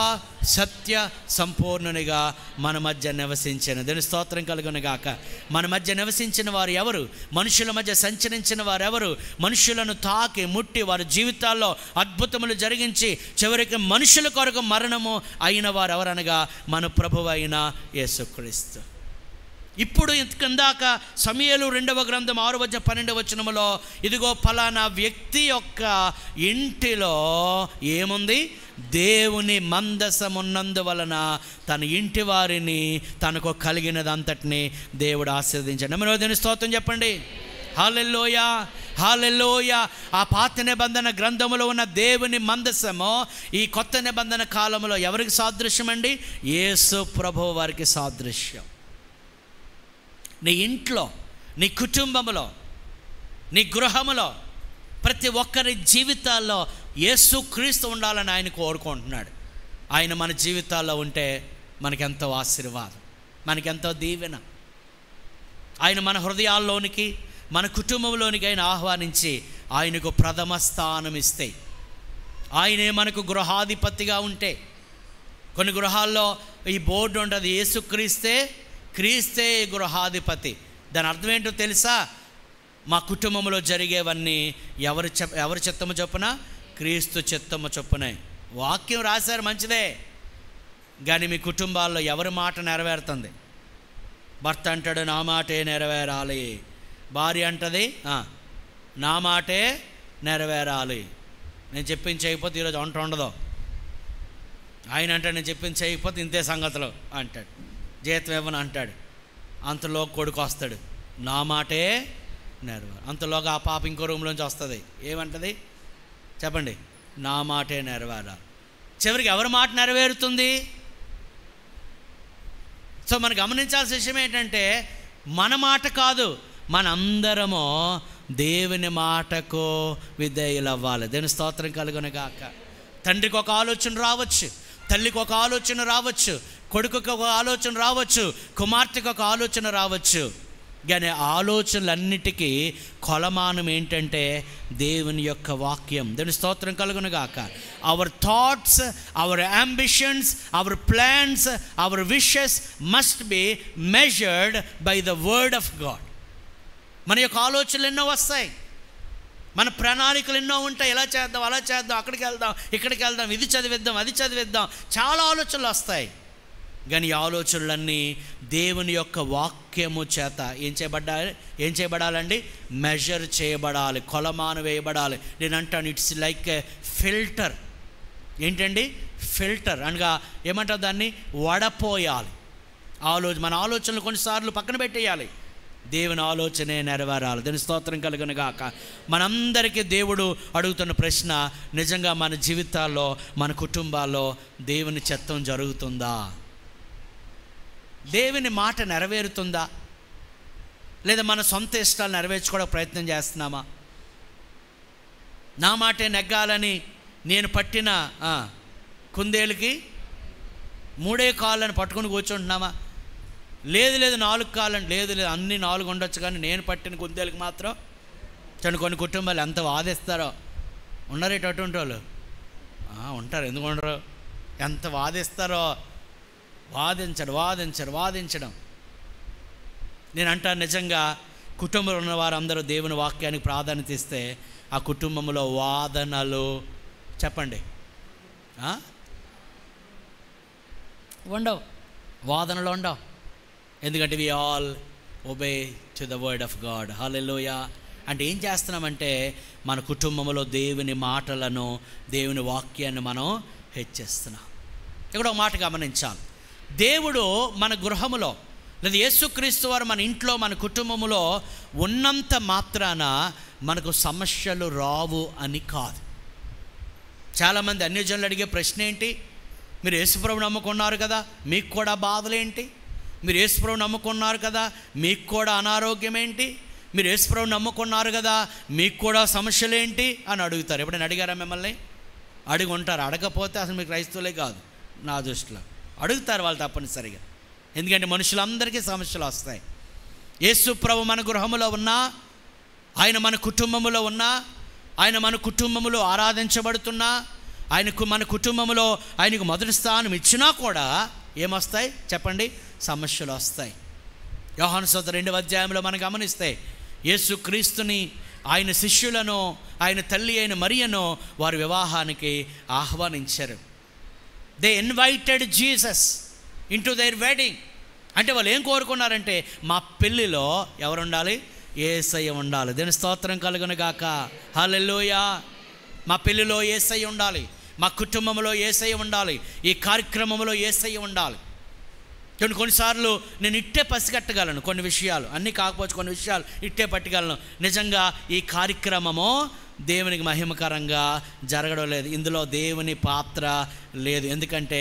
సత్య సంపూర్ణునిగా మన మధ్య నివసించిన. దేవుని స్తోత్రం కలుగును గాక. మన మధ్య నివసించిన వారు ఎవరు? మనుషుల మధ్య సంచరించిన వారు ఎవరు? మనుషులను తాకి ముట్టి వారి జీవితాల్లో అద్భుతములు జరిగించి చివరికి మనుషుల కొరకు మరణము అయిన వారు ఎవరనగా మన ప్రభువు అయిన యేసుక్రీస్తు. ఇప్పుడు ఇందాక సమూయేలు 2వ గ్రంథం 6:12 ఇదిగో ఫలానా వ్యక్తి యొక్క ఇంటిలో ఏముంది? దేవుని మందసమున్నందువలన తన ఇంటి వారిని తనకు కలిగినదంతటిని దేవుడు ఆశీర్వదించాడు. దేవుని స్తోత్రం చెప్పండి. హల్లెలూయా, హల్లెలూయా. ఆ పాత నిబంధన గ్రంథములో ఉన్న దేవుని మందసము ఈ కొత్త నిబంధన కాలంలో ఎవరికి సాదృశ్యం అండి? యేసు ప్రభువు వారికి సాదృశ్యం. నీ ఇంట్లో, నీ కుటుంబంలో, నీ గృహములో, ప్రతి ఒక్కరి జీవితాల్లో యేసుక్రీస్తు ఉండాలని ఆయన కోరుకుంటున్నాడు. ఆయన మన జీవితాల్లో ఉంటే మనకెంతో ఆశీర్వాదం, మనకెంతో దీవెన. ఆయన మన హృదయాల్లోనికి, మన కుటుంబంలోనికి ఆయన ఆహ్వానించి ఆయనకు ప్రథమ స్థానం ఇస్తే, ఆయనే మనకు గృహాధిపతిగా ఉంటే, కొన్ని గృహాల్లో ఈ బోర్డు ఉంటుంది, క్రీస్తే గృహాధిపతి. దాని అర్థం ఏంటో తెలుసా? మా కుటుంబంలో జరిగేవన్నీ ఎవరి చిత్తము చొప్పున? క్రీస్తు చిత్తము చొప్పునే. వాక్యం రాశారు, మంచిదే. కానీ మీ కుటుంబాల్లో ఎవరి మాట నెరవేరుతుంది? భర్త అంటాడు నా మాటే నెరవేరాలి, భార్య అంటది నా మాటే నెరవేరాలి. నేను చెప్పింది చేయకపోతే ఈరోజు వంట ఉండదు. ఆయన అంటాడు నేను చెప్పింది చేయకపోతే ఇంతే సంగతులు అంటాడు, జీతం ఇవ్వను అంటాడు. అంతలో కొడుకు వస్తాడు నా మాటే నెరవేరు. అంతలోగా ఆ పాప ఇంకో రూమ్లోంచి వస్తుంది, ఏమంటది చెప్పండి? నా మాటే నెరవేరాలి. చివరికి ఎవరి మాట నెరవేరుతుంది? సో మనం గమనించాల్సిన విషయం ఏంటంటే మన మాట కాదు, మనందరము దేవుని మాటకు విధేయులవ్వాలి. దేవుని స్తోత్రం కలుగును గాక. తండ్రికి ఒక ఆలోచన రావచ్చు, తల్లికి ఒక ఆలోచన రావచ్చు, కొడుకుకి ఒక ఆలోచన రావచ్చు, కుమార్తెకు ఒక ఆలోచన రావచ్చు. కానీ ఆలోచనలన్నిటికీ కొలమానం ఏంటంటే దేవుని యొక్క వాక్యం. దేవుని స్తోత్రం కలుగును గాక. Our thoughts, our ambitions, our plans, our wishes must be measured by the word of God. మన యొక్క ఆలోచనలు ఎన్నో వస్తాయి, మన ప్రణాళికలు ఎన్నో ఉంటాయి. ఎలా చేద్దాం, అలా చేద్దాం, అక్కడికి వెళ్దాం, ఇక్కడికి వెళ్దాం, ఇది చదివిద్దాం, అది చదివిద్దాం, చాలా ఆలోచనలు వస్తాయి. కానీ ఈ ఆలోచనలన్నీ దేవుని యొక్క వాక్యము చేత ఏం చేయబడాలండి? మెజర్ చేయబడాలి, కొలమాను వేయబడాలి. నేను అంటాను ఇట్స్ లైక్ ఏ ఫిల్టర్. ఏంటండి? ఫిల్టర్ అనగా ఏమంటారు దాన్ని? వడపోయాలి. మన ఆలోచనలు కొన్నిసార్లు పక్కన పెట్టేయాలి, దేవుని ఆలోచనే నెరవేరాలి. దేవుని స్తోత్రం కలుగును గాక. మనందరికీ దేవుడు అడుగుతున్న ప్రశ్న, నిజంగా మన జీవితాల్లో, మన కుటుంబాల్లో దేవుని చిత్తం జరుగుతుందా? దేవుని మాట నెరవేరుతుందా? లేదా మన సొంత ఇష్టాలు నెరవేర్చుకోవడానికి ప్రయత్నం చేస్తున్నామా? నా మాటే నెగ్గాలని నేను పట్టిన కుందేలుకి 3 కాళ్ళని పట్టుకుని కూర్చుంటున్నామా? లేదు 4 కాళ్ళని, లేదు అన్ని 4 ఉండొచ్చు, కానీ నేను పట్టిన కుందేలుకి మాత్రం కొన్ని కుటుంబాలు ఎంత వాదిస్తారో. ఉన్నారేట అటువంటి వాళ్ళు? ఉంటారు, ఎందుకు ఉండరు? ఎంత వాదిస్తారో. వాదించడం. నేను అంటాను నిజంగా కుటుంబంలో ఉన్న వారందరూ దేవుని వాక్యానికి ప్రాధాన్యత ఇస్తే ఆ కుటుంబంలో వాదనలు చెప్పండి ఉండవు, వాదనలు ఉండవు. ఎందుకంటే we all obey to the word of God. Hallelujah. అంటే ఏం చేస్తున్నామంటే మన కుటుంబంలో దేవుని మాటలను, దేవుని వాక్యాన్ని మనం హెచ్చిస్తున్నాం. ఇక్కడ ఒక మాట గమనించాలి. దేవుడు మన గృహములో లేదా యేసుక్రీస్తు వారు మన ఇంట్లో, మన కుటుంబంలో ఉన్నంత మాత్రాన మనకు సమస్యలు రావు అని కాదు. చాలామంది అన్యజనులు అడిగే ప్రశ్న ఏంటి? మీరు యేసుప్రభుని నమ్ముకున్నారు కదా, మీకు కూడా బాధలేంటి? మీరు యేసుప్రభుని నమ్ముకున్నారు కదా, మీకు కూడా అనారోగ్యం ఏంటి? మీరు యేసుప్రభుని నమ్ముకున్నారు కదా, మీకు కూడా సమస్యలేంటి అని అడుగుతారు. ఎప్పుడైనా అడిగారా మిమ్మల్ని? అడిగి ఉంటారు. అడగకపోతే అసలు మీకు క్రైస్తవులే కాదు నా దృష్టిలో. అడుగుతారు వాళ్ళు తప్పనిసరిగా. ఎందుకంటే మనుషులందరికీ సమస్యలు వస్తాయి. యేసు ప్రభు మన గృహంలో ఉన్నా ఆయన మన కుటుంబంలో ఉన్నా, ఆయన మన కుటుంబంలో ఆరాధించబడుతున్నా, ఆయనకు మన కుటుంబంలో ఆయనకు మొదటి స్థానం ఇచ్చినా కూడా ఏమొస్తాయి చెప్పండి? సమస్యలు వస్తాయి. యోహాను సువార్త 2వ అధ్యాయంలో మనం గమనిస్తే యేసుక్రీస్తుని, ఆయన శిష్యులను, ఆయన తల్లి అయిన మరియను వారి వివాహానికి ఆహ్వానించారు. They invited Jesus into there wedding. అంటే వాళ్ళు ఏం కోరుకున్నారంటే మా పెళ్ళిలో ఎవరు ఉండాలి? యేసయ్య ఉండాలి. దేని స్తోత్రం కలుగును గాక. హల్లెలూయా. మా పెళ్ళిలో యేసయ్య ఉండాలి, మా కుటుంబంలో యేసయ్య ఉండాలి, ఈ కార్యక్రమంలో యేసయ్య ఉండాలి. కొన్నిసార్లు నేను ఇట్టే పసిగట్టగలను కొన్ని విషయాలు, అన్నీ కాకపోవచ్చు కొన్ని విషయాలు ఇట్టే పట్టగలను. నిజంగా ఈ కార్యక్రమము దేవునికి మహిమకరంగా జరగడం లేదు, ఇందులో దేవుని పాత్ర లేదు. ఎందుకంటే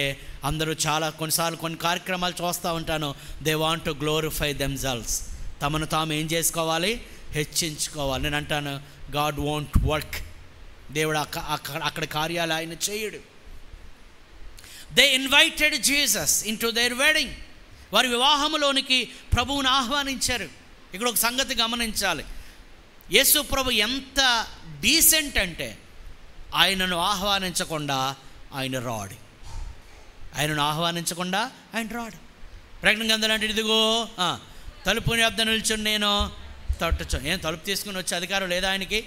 అందరూ కొన్నిసార్లు కొన్ని కార్యక్రమాలు చూస్తూ ఉంటాను. They want to glorify themselves. తమను తాము ఏం చేసుకోవాలి? హెచ్చించుకోవాలి. నేను అంటాను గాడ్ వోంట్ వర్క్. దేవుడు అక్కడ కార్యాలు ఆయన చేయడు. They invited Jesus into there wedding. వారి వివాహంలోనికి ప్రభువుని ఆహ్వానించారు. ఇక్కడ ఒక సంగతి గమనించాలి. యేసు ప్రభు ఎంత డీసెంట్ అంటే ఆయనను ఆహ్వానించకుండా ఆయన రాడు. ఆయనను ఆహ్వానించకుండా ఆయన రాడు. ప్రకటన గ్రంథం అంటే ఇదిగో తలుపు వద్ద నిల్చుని నేను తట్టచ్చు. ఏం తలుపు తీసుకుని వచ్చే అధికారం లేదా ఆయనకి?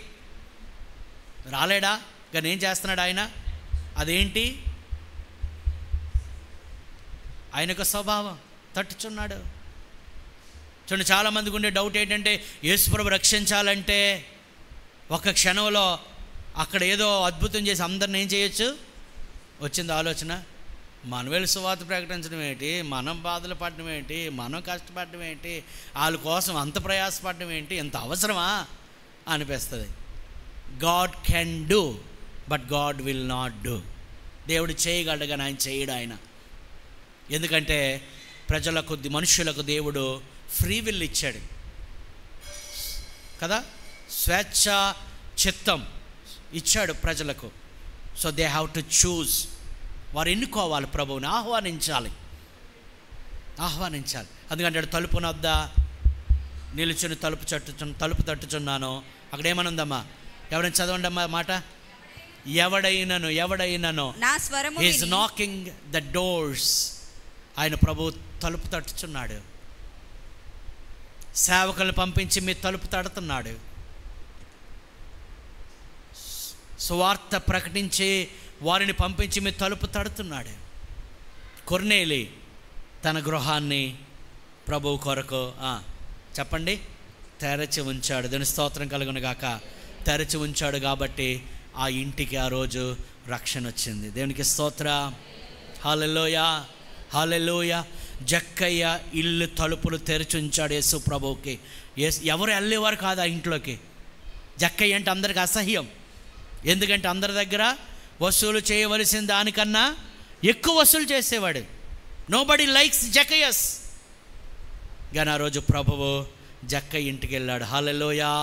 రాలేడా? కానీ ఏం చేస్తున్నాడు ఆయన? అదేంటి? ఆయన యొక్క స్వభావం, తట్టుచున్నాడు. చూడండి, చాలామందికి ఉండే డౌట్ ఏంటంటే యేసుప్రభు రక్షించాలంటే ఒక క్షణంలో అక్కడ ఏదో అద్భుతం చేసి అందరిని ఏం చేయొచ్చు? వచ్చింది ఆలోచన. మనం వెళ్ళి సువార్త ప్రకటించడం ఏంటి, మనం బాధలు పడడం ఏంటి, మనం కష్టపడడం ఏంటి, వాళ్ళ కోసం అంత ప్రయాసపడడం ఏంటి, ఎంత అవసరమా అనిపిస్తుంది. God can do but God will not do. దేవుడు చేయగలడు కానీ ఆయన చేయడు. ఆయన ఎందుకంటే ప్రజలకు, మనుషులకు దేవుడు ఫ్రీ విల్ ఇచ్చాడు కదా, స్వేచ్ఛ చిత్తం ఇచ్చాడు ప్రజలకు. So they have to choose. వారు ఎన్నుకోవాలి, ప్రభువుని ఆహ్వానించాలి. అందుకంటే తలుపు వద్ద నిలుచుని తలుపు తట్టుచున్నాను. అక్కడ ఏమనుందమ్మా? ఎవరైనా చదవండి అమ్మా మాట. ఎవడైనను నా స్వరము ఈజ్ నాకింగ్ ద డోర్స్. ఆయన ప్రభు తలుపు తట్టుచున్నాడు. సేవకులను పంపించి మీ తలుపు తడుతున్నాడు. సువార్త ప్రకటించి వారిని పంపించి మీ తలుపు తడుతున్నాడు. కొర్నేలి తన గృహాన్ని ప్రభువు కొరకు చెప్పండి తెరచి ఉంచాడు. దాని స్తోత్రం కలుగును గాక. తెరచి ఉంచాడు కాబట్టి ఆ ఇంటికి ఆ రోజు రక్షణ వచ్చింది. దేవునికి స్తోత్రం. హల్లెలూయా, హల్లెలూయా. జక్కయ్య ఇల్లు తలుపులు తెరిచి ఉంచాడు యేసు ప్రభువుకి. ఎవరు వెళ్ళేవారు కాదు ఆ ఇంట్లోకి. జక్కయ్య అంటే అందరికి అసహ్యం. ఎందుకంటే అందరి దగ్గర వసూలు చేయవలసిన దానికన్నా ఎక్కువ వసూలు చేసేవాడు. Nobody likes Zacchaeus. కానీ ఆ రోజు ప్రభువు జక్కయ్య ఇంటికి వెళ్ళాడు. హల్లెలూయా.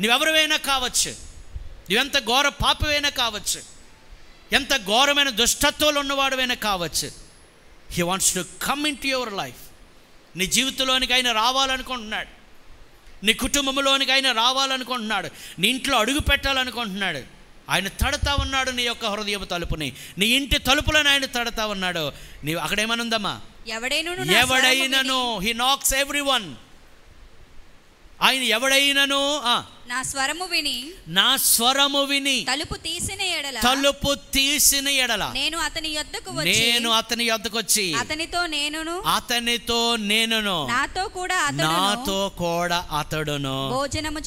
నువ్వెవరివైనా కావచ్చు, నువ్వెంత ఘోర పాపమైనా కావచ్చు, ఎంత ఘోరమైన దుష్టత్వాలు ఉన్నవాడువైనా కావచ్చు, he wants to come in to your life. నీ జీవితంలోనికి ఆయన రావాలనుకుంటున్నాడు, నీ కుటుంబంలోనికి ఆయన రావాలనుకుంటున్నాడు, నీ ఇంట్లో అడుగు పెట్టాలనుకుంటున్నాడు. ఆయన తడతా ఉన్నాడు నీ యొక్క హృదయపు తలుపుని, నీ ఇంటి తలుపులను ఆయన తడతా ఉన్నాడు. నీవు అక్కడేమనుందమ్మా? ఎవడైనను. He knocks everyone. ఆయన ఎవడైనను నా స్వరము విని తలుపు తీసిన ఎడల నేను అతని యొద్దకు వచ్చి అతనితో నేనును నాతో కూడా అతడును భోజనము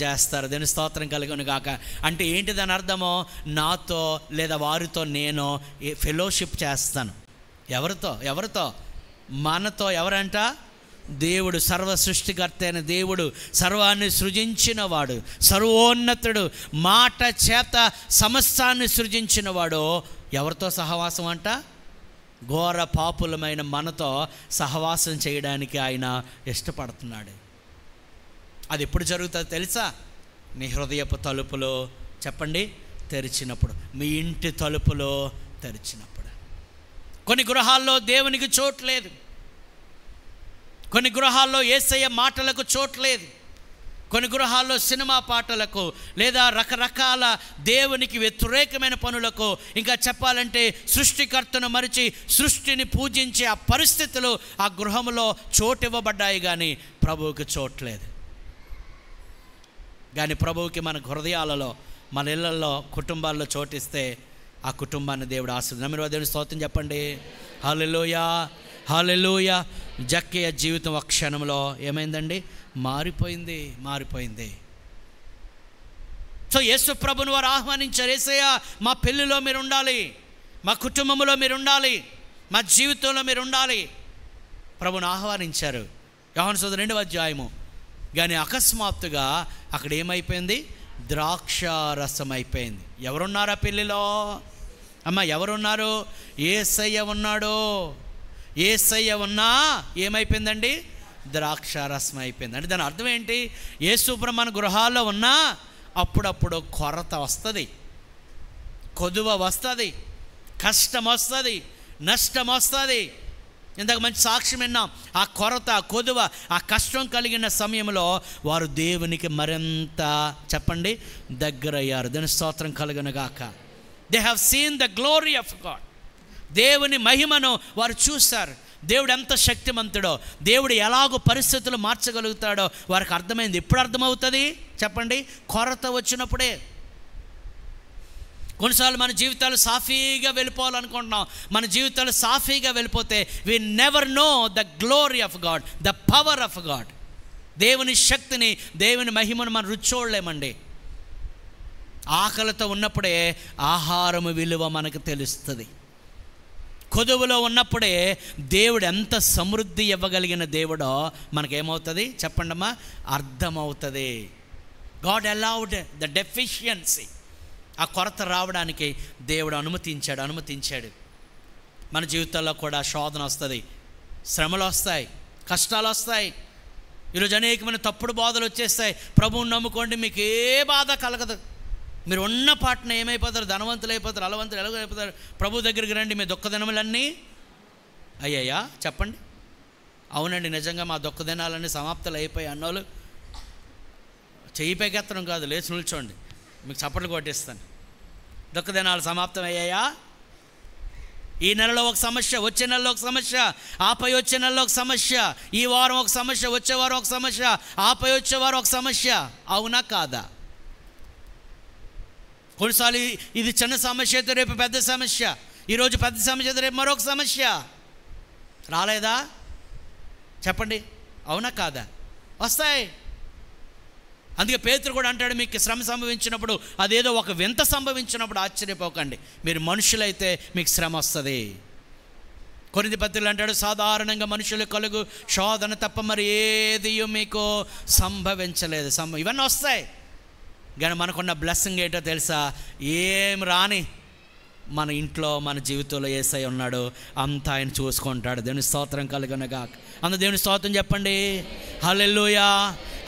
చేస్తారు. దీని స్తోత్రం కలుగును గాక. అంటే ఏంటి దాని అర్థము? నాతో లేదా వారితో నేను ఫెలోషిప్ చేస్తాను. ఎవరితో? మనతో. ఎవరంట? దేవుడు, సర్వ సృష్టికర్త అయిన దేవుడు, సర్వాన్ని సృజించినవాడు, సర్వోన్నతుడు, మాట చేత సమస్తాన్ని సృజించినవాడు. ఎవరితో సహవాసం అంట? ఘోర పాపులమైన మనతో సహవాసం చేయడానికి ఆయన ఇష్టపడుతున్నాడు. అది ఎప్పుడు జరుగుతుందో తెలుసా? నీ హృదయపు తలుపులో చెప్పండి తెరిచినప్పుడు, మీ ఇంటి తలుపులో తెరిచినప్పుడు. కొన్ని గృహాల్లో దేవునికి చోటు లేదు, కొన్ని గృహాల్లో యేసయ్య మాటలకు చోటు లేదు. కొన్ని గృహాల్లో సినిమా పాటలకు లేదా రకరకాల దేవునికి వ్యతిరేకమైన పనులకు, ఇంకా చెప్పాలంటే సృష్టికర్తను మరిచి సృష్టిని పూజించే ఆ పరిస్థితులు ఆ గృహంలో చోటివ్వబడ్డాయి, కానీ ప్రభువుకి చోట్లేదు. కానీ ప్రభువుకి మన హృదయాలలో, మన ఇళ్లలో, కుటుంబాల్లో చోటిస్తే ఆ కుటుంబాన్ని దేవుడు ఆశీర్వదిస్తాడు. నమ్మిన దేవుని స్తోత్రం చెప్పండి. హల్లెలూయా, హల్లెలూయా. జక్కయ్య జీవితం ఒక క్షణంలో ఏమైందండి? మారిపోయింది. సో యేసు ప్రభుని వారు ఆహ్వానించారు. యేసయ్య, మా పెళ్ళిలో మీరు ఉండాలి, మా కుటుంబంలో మీరు ఉండాలి, మా జీవితంలో మీరు ఉండాలి. ప్రభుని ఆహ్వానించారు. యోహాను సువార్త 2వ అధ్యాయము. కానీ అకస్మాత్తుగా అక్కడ ఏమైపోయింది? ద్రాక్షారసం అయిపోయింది. ఎవరున్నారా పెళ్ళిలో? అమ్మ ఎవరున్నారు? యేసయ్య ఉన్నాడు. యేసయ్య ఉన్నా ఏమైపోయిందండి? ద్రాక్షారసం అయిపోయింది. అంటే దాని అర్థం ఏంటి? యేసు ప్రభు మన గృహాల్లో ఉన్నా అప్పుడప్పుడు కొరత వస్తుంది, కొదువ వస్తుంది, కష్టం వస్తుంది, నష్టం వస్తుంది. ఇందాక మంచి సాక్ష్యం విన్నాం. ఆ కొరత, కొదువ, ఆ కష్టం కలిగిన సమయంలో వారు దేవునికి మరింత చెప్పండి దగ్గరయ్యారు. దాని స్తోత్రం కలుగునుగాక. They have seen the glory of God. దేవుని మహిమను వారు చూశారు. దేవుడు ఎంత శక్తిమంతుడో, దేవుడు ఎలాగో పరిస్థితులు మార్చగలుగుతాడో వారికి అర్థమైంది. ఎప్పుడు అర్థమవుతుంది చెప్పండి? కొరత వచ్చినప్పుడే. కొన్నిసార్లు మన జీవితాలు సాఫీగా వెళ్ళిపోవాలనుకుంటున్నాం. మన జీవితాలు సాఫీగా వెళ్ళిపోతే we never know the glory of God, the power of God. దేవుని శక్తిని, దేవుని మహిమను మనం రుచి చూడలేమండి. ఆకలితో ఉన్నప్పుడే ఆహారము విలువ మనకు తెలుస్తుంది. కొదువులో ఉన్నప్పుడే దేవుడు ఎంత సమృద్ధి ఇవ్వగలిగిన దేవుడో మనకేమవుతుంది చెప్పండమ్మా? అర్థమవుతుంది. God allowed the deficiency. ఆ కొరత రావడానికి దేవుడు అనుమతించాడు. మన జీవితాల్లో కూడా శోధన వస్తుంది, శ్రమలు వస్తాయి, కష్టాలు వస్తాయి. ఈరోజు అనేకమైన తప్పుడు బాధలు వచ్చేస్తాయి. ప్రభువుని నమ్ముకోండి, మీకు ఏ బాధ కలగదు. మీరు ఉన్న పాటన ఏమైపోతారు? ధనవంతులు అయిపోతారు, అలవంతులు ఎలాగైపోతారు. ప్రభు దగ్గరికి రండి, మీ దుఃఖదినములన్నీ అయ్యాయా చెప్పండి. అవునండి, నిజంగా మా దుఃఖదినాలన్నీ సమాప్తలు అయిపోయి అన్నోళ్ళు చెయ్యి పైకెత్తడం కాదు, లేచి నిల్చోండి, మీకు చప్పట్లు కొట్టిస్తాను. దుఃఖదినాలు సమాప్తం అయ్యాయా? ఈ నెలలో ఒక సమస్య, వచ్చే నెలలో ఒక సమస్య, ఆపై వచ్చే నెలలో ఒక సమస్య, ఈ వారం ఒక సమస్య, వచ్చే వారం ఒక సమస్య, ఆపై వచ్చే వారం ఒక సమస్య. అవునా కాదా? కొన్నిసార్లు ఇది చిన్న సమస్య అయితే రేపు పెద్ద సమస్య, ఈరోజు పెద్ద సమస్య అయితే రేపు మరొక సమస్య. రాలేదా చెప్పండి? అవునా కాదా? వస్తాయి. అందుకే పేతురు కూడా అంటాడు, మీకు శ్రమ సంభవించినప్పుడు అదేదో ఒక వింత సంభవించినప్పుడు ఆశ్చర్యపోకండి. మీరు మనుషులైతే మీకు శ్రమ వస్తుంది. కొరింథీ పత్రికలో అంటాడు, సాధారణంగా మనుషులు కలుగు శోధన తప్ప మరి ఏది మీకు సంభవించలేదు. ఇవన్నీ వస్తాయి. కానీ మనకున్న బ్లెస్సింగ్ ఏంటో తెలుసా? ఏం రాని మన ఇంట్లో, మన జీవితంలో యేసయ్య ఉన్నాడు, అంతా ఆయన చూసుకుంటాడు. దేవుని స్తోత్రం కలుగునుగాక. అందుకు దేవుని స్తోత్రం చెప్పండి. హల్లెలూయా,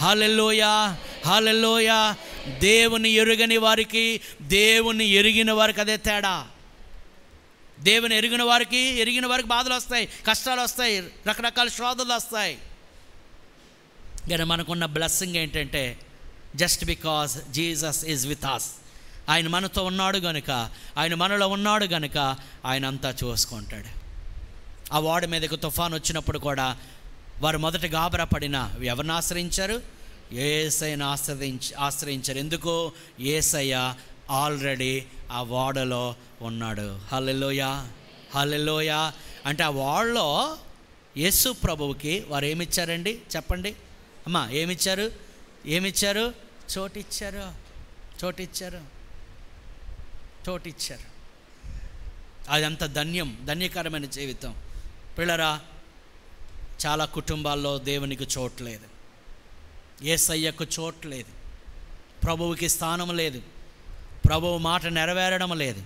హల్లెలూయా, హల్లెలూయా. దేవుని ఎరుగని వారికి, దేవుని ఎరిగిన వారికి అదే తేడా. దేవుని ఎరిగిన వారికి బాధలు వస్తాయి, కష్టాలు వస్తాయి, రకరకాల శోధనలు వస్తాయి. కానీ మనకున్న బ్లెస్సింగ్ ఏంటంటే, just because Jesus is with us, ఆయన మనతో ఉన్నాడు కనుక, ఆయన మనలో ఉన్నాడు కనుక ఆయన అంతా చూసుకుంటాడు. ఆ వాడి మీదకు తుఫాను వచ్చినప్పుడు కూడా వారు మొదట గాబరా పడిన ఎవరిని ఆశ్రయించారు? యేసయ్యను ఆశ్రయించారు. ఎందుకు? యేసయ్య ఆల్రెడీ ఆ వాడలో ఉన్నాడు. హల్లెలూయా, హల్లెలూయా. అంటే ఆ వాడలో యేసు ప్రభువుకి వారు ఏమిచ్చారండి చెప్పండి అమ్మా? ఏమిచ్చారు? చోటిచ్చారు. అదంత ధన్యకరమైన జీవితం. పిల్లరా, చాలా కుటుంబాల్లో దేవునికి చోట్లేదు, యేసయ్యకు చోట్లేదు, ప్రభువుకి స్థానం లేదు, ప్రభువు మాట నెరవేరడం లేదు.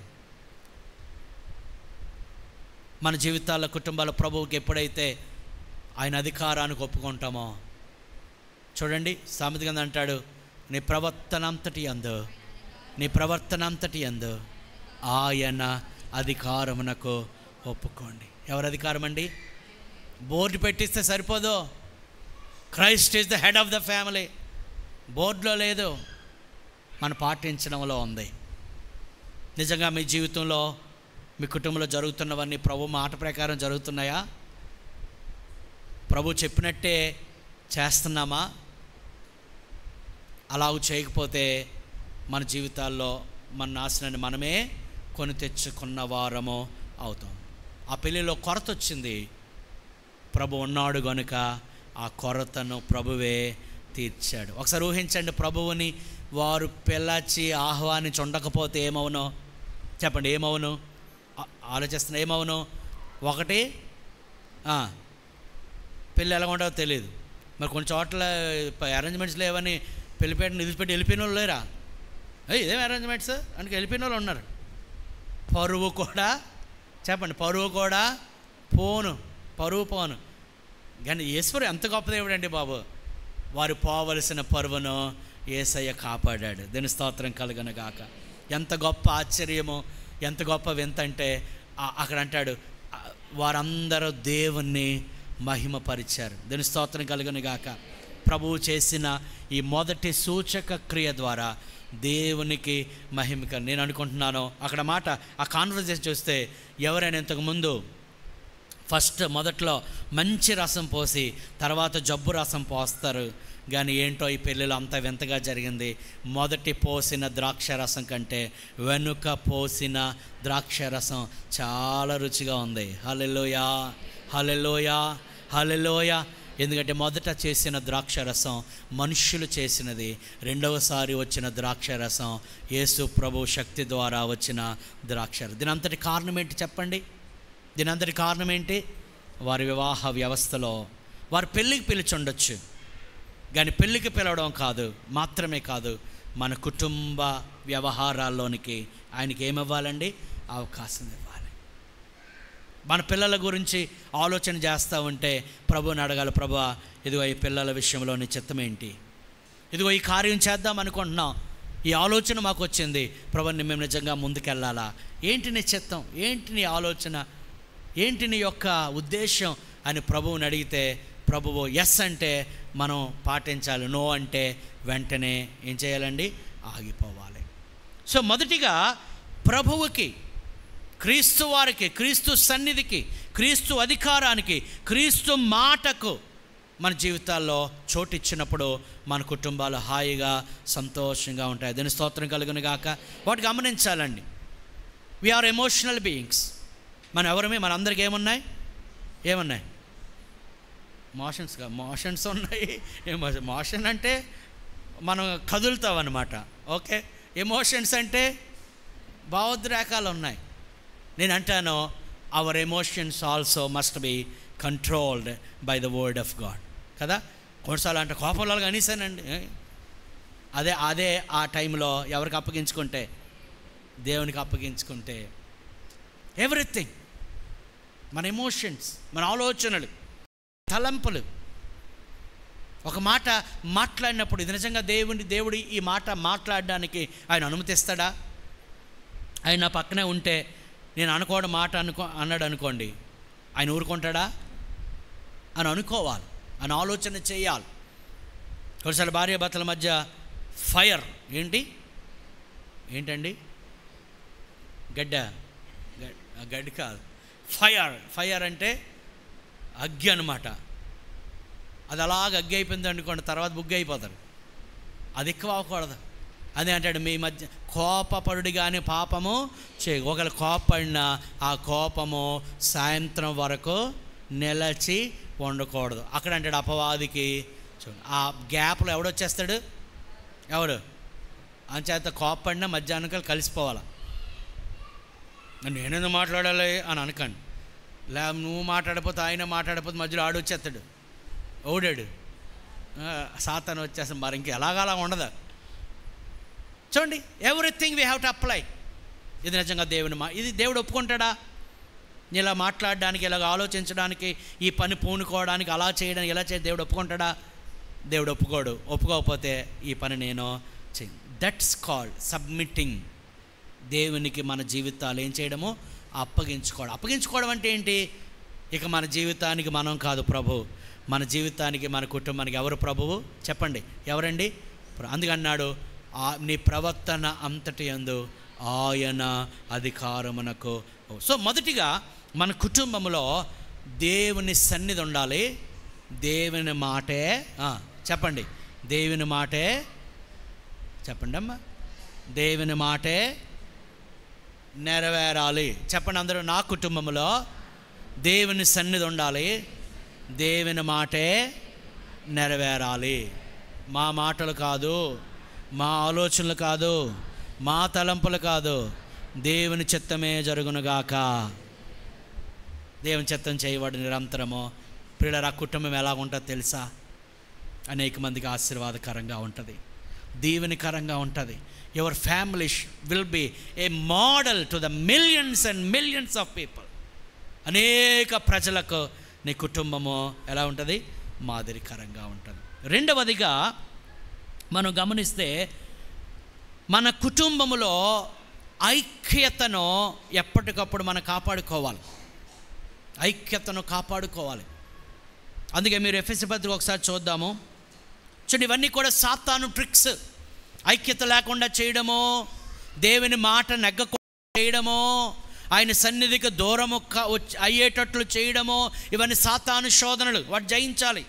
మన జీవితాల్లో, కుటుంబాల ప్రభువుకి ఎప్పుడైతే ఆయన అధికారానికి ఒప్పుకుంటామో, చూడండి సామెత కింద అంటాడు, నీ ప్రవర్తన అంతటి యందు ఆయన అధికారమునకు ఒప్పుకోండి. ఎవరి అధికారం అండి? బోర్డు పెట్టిస్తే సరిపోదు. Christ is the head of the family. బోర్డులో లేదు, మనం పాటించడంలో ఉంది. నిజంగా మీ జీవితంలో, మీ కుటుంబంలో జరుగుతున్నవన్నీ ప్రభు మాట ప్రకారం జరుగుతున్నాయా? ప్రభు చెప్పినట్టే చేస్తున్నామా? అలాగ చేయకపోతే మన జీవితాల్లో మన నాశనాన్ని మనమే కొని తెచ్చుకున్న వారము అవుతాం. ఆ పెళ్ళిలో కొరత వచ్చింది, ప్రభు ఉన్నాడు కనుక ఆ కొరతను ప్రభువే తీర్చాడు. ఒకసారి ఊహించండి, ప్రభువుని వారు పిల్లచి ఆహ్వానించి ఉండకపోతే ఏమవునో చెప్పండి. ఏమవును? ఆలోచిస్తున్నా ఏమవును? ఒకటి, పెళ్ళి ఎలా ఉండవో తెలియదు. మరి కొన్ని చోట్ల అరేంజ్మెంట్స్ లేవని పెళ్ళిపేటను నిలిచిపెట్టి వెళ్ళిపోయిన వాళ్ళు లేరా? ఇదేం అరేంజ్మెంట్స్ అందుకే వెళ్ళిపోయిన వాళ్ళు ఉన్నారు. పరువు కూడా చెప్పండి, పరువు కూడా పరువు పోను. కానీ ఈశ్వరు ఎంత గొప్ప దేవుడు అండి బాబు. వారు పోవలసిన పరువును యేసయ్య కాపాడాడు. దీని స్తోత్రం కలుగును గాక. ఎంత గొప్ప ఆశ్చర్యమో, ఎంత గొప్ప వింత అంటే అక్కడ అంటాడు, వారందరూ దేవుణ్ణి మహిమపరిచారు. దీని స్తోత్రం కలుగును గాక. ప్రభువు చేసిన ఈ మొదటి సూచక క్రియ ద్వారా దేవునికి మహిమ. నేను అనుకుంటున్నాను అక్కడ మాట, ఆ కాన్వర్జేషన్ చూస్తే ఎవరైనా ఇంతకుముందు మొదట్లో మంచి రసం పోసి తర్వాత జబ్బు రసం పోస్తారు. కానీ ఏంటో ఈ పెళ్ళిలో అంత వింతగా జరిగింది. మొదటి పోసిన ద్రాక్ష రసం కంటే వెనుక పోసిన ద్రాక్ష రసం చాలా రుచిగా ఉంది. హల్లెలూయా, హల్లెలూయా, హల్లెలూయా. ఎందుకంటే మొదట చేసిన ద్రాక్ష రసం మనుష్యులు చేసినది, రెండవసారి వచ్చిన ద్రాక్ష రసం యేసు ప్రభు శక్తి ద్వారా వచ్చిన ద్రాక్ష. దీని అంతటి కారణం ఏంటి చెప్పండి? దీని అంతటి కారణం ఏంటి? వారి వివాహ వ్యవస్థలో వారు పెళ్ళికి పిలిచుండొచ్చు, కానీ పెళ్ళికి పిలవడం మాత్రమే కాదు, మన కుటుంబ వ్యవహారాల్లోనికి ఆయనకి ఏమివ్వాలండి? అవకాశం ఇవ్వాలి. మన పిల్లల గురించి ఆలోచన చేస్తూ ఉంటే ప్రభుని అడగాలి, ప్రభువా ఇదిగో ఈ పిల్లల విషయంలో నీ చిత్తం ఏంటి? ఇదిగో ఈ కార్యం చేద్దాం అనుకుంటున్నాం, ఈ ఆలోచన మాకు వచ్చింది, ప్రభుని మేము నిజంగా ముందుకెళ్ళాలా? ఏంటి నీ చిత్తం? ఏంటి నీ ఆలోచన? ఏంటి నీ యొక్క ఉద్దేశం అని ప్రభువుని అడిగితే ప్రభువు ఎస్ అంటే మనం పాటించాలి, నో అంటే వెంటనే ఏం చేయాలండి? ఆగిపోవాలి. సో మొదటిగా ప్రభువుకి, క్రీస్తు వారికి, క్రీస్తు సన్నిధికి, క్రీస్తు అధికారానికి, క్రీస్తు మాటకు మన జీవితాల్లో చోటిచ్చినప్పుడు మన కుటుంబాలు హాయిగా సంతోషంగా ఉంటాయి. దీని స్తోత్రం కలుగును గాక. వాటి గమనించాలండి. We are emotional beings. మనం ఎవరమే, మనందరికీ ఏమున్నాయి? మోషన్స్ ఉన్నాయి. మోషన్ అంటే మనం కదులుతాం అన్నమాట. ఓకే, ఎమోషన్స్ అంటే భావోద్రేకాలు ఉన్నాయి. నేను అంటాను, hour emotions also must be controlled by the word of God కదా. కొన్నిసార్లు అంటే కోపంలో అనేసానండి, అదే ఆ టైంలో ఎవరికి అప్పగించుకుంటే, దేవునికి అప్పగించుకుంటే ఎవ్రీథింగ్, మన ఎమోషన్స్, మన ఆలోచనలు, తలంపులు, ఒక మాట మాట్లాడినప్పుడు ఇది నిజంగా దేవుడు ఈ మాట మాట్లాడడానికి ఆయన అనుమతిస్తాడా? ఆయన నా పక్కనే ఉంటే నేను అనుకోవడం మాట అన్నాడు అనుకోండి, ఆయన ఊరుకుంటాడా అని అనుకోవాలి, అని ఆలోచన చేయాలి. కొన్నిసార్లు భార్యాభర్తల మధ్య ఫైర్ ఏంటండి? గడ్డి కాదు, ఫైర్ అంటే అగ్గి అనమాట. అది అలాగ అగ్గి అయిపోయింది అనుకోండి, తర్వాత బుగ్గి అయిపోతారు. అది ఎక్కువ అవ్వకూడదు. అదే అంటాడు, మీ మధ్య కోపపడుడు కానీ పాపము చేయ. ఒకవేళ కోపడినా ఆ కోపము సాయంత్రం వరకు నిలచి ఉండకూడదు. అక్కడ అంటాడు అపవాదికి, చూడండి ఆ గ్యాప్లో ఎవడొచ్చేస్తాడు? ఎవడు? అంచేత కోపడినా మధ్యాహ్నం కలిసిపోవాలి. నేనేదో మాట్లాడాలి అని అనకండి. నువ్వు మాట్లాడకపోతే ఆయన మాట్లాడకపోతే మధ్యలో ఆడొచ్చేస్తాడు. ఓడాడు సాతాను వచ్చేస్తాం. మరి ఇంక ఎలాగలా ఉండదు. చూడండి, everything we have to apply. ఇది నిజంగా ఇది దేవుడు ఒప్పుకుంటాడా? ఇలా మాట్లాడడానికి, ఇలాగ ఆలోచించడానికి, ఈ పని పూనుకోవడానికి, అలా చేయడానికి, ఇలా చేసి దేవుడు ఒప్పుకుంటాడా? దేవుడు ఒప్పుకోడు. ఒప్పుకోకపోతే ఈ పని నేను చేయి. That's called submitting. దేవునికి మన జీవితాలు ఏం చేయడము? అప్పగించుకోవడం. అప్పగించుకోవడం అంటే ఏంటి? ఇక మన జీవితానికి మనం కాదు ప్రభు, మన జీవితానికి, మన కుటుంబానికి ఎవరు ప్రభువు చెప్పండి? ఎవరండి అందుకన్నాడు నీ ప్రవర్తన అంతటి యందు ఆయన అధికారమునకు. సో మొదటిగా మన కుటుంబంలో దేవుని సన్నిధి ఉండాలి. దేవుని మాటే చెప్పండి, దేవుని మాటే చెప్పండి అమ్మా, దేవుని మాటే నెరవేరాలి. చెప్పండి అందరూ, నా కుటుంబంలో దేవుని సన్నిధి ఉండాలి, దేవుని మాటే నెరవేరాలి. మా మాటలు కాదు, మా ఆలోచనలు కాదు, మా తలంపులు కాదు, దేవుని చిత్తమే జరుగునుగాక. దేవుని చిత్తం చేయబడి నిరంతరము. పిల్లల కుటుంబం ఎలా ఉంటుందో తెలుసా? అనేక మందికి ఆశీర్వాదకరంగా ఉంటుంది, దీవెనకరంగా ఉంటుంది. Your family will be A model to the millions and millions of people. అనేక ప్రజలకు నీ కుటుంబము ఎలా ఉంటుంది? మాదిరికరంగా ఉంటుంది. రెండవదిగా మనం గమనిస్తే మన కుటుంబములో ఐక్యతను ఎప్పటికప్పుడు మనం కాపాడుకోవాలి. ఐక్యతను కాపాడుకోవాలి. అందుకే మీరు ఎఫెసీ పత్రిక ఒకసారి చూద్దాము. చూడండి, ఇవన్నీ కూడా సాతాను ట్రిక్స్. ఐక్యత లేకుండా చేయడము, దేవుని మాట నెగ్గకుండా చేయడము, ఆయన సన్నిధికి దూరము అయ్యేటట్లు చేయడము, ఇవన్నీ సాతాను శోధనలు. వాటి జయించాలి.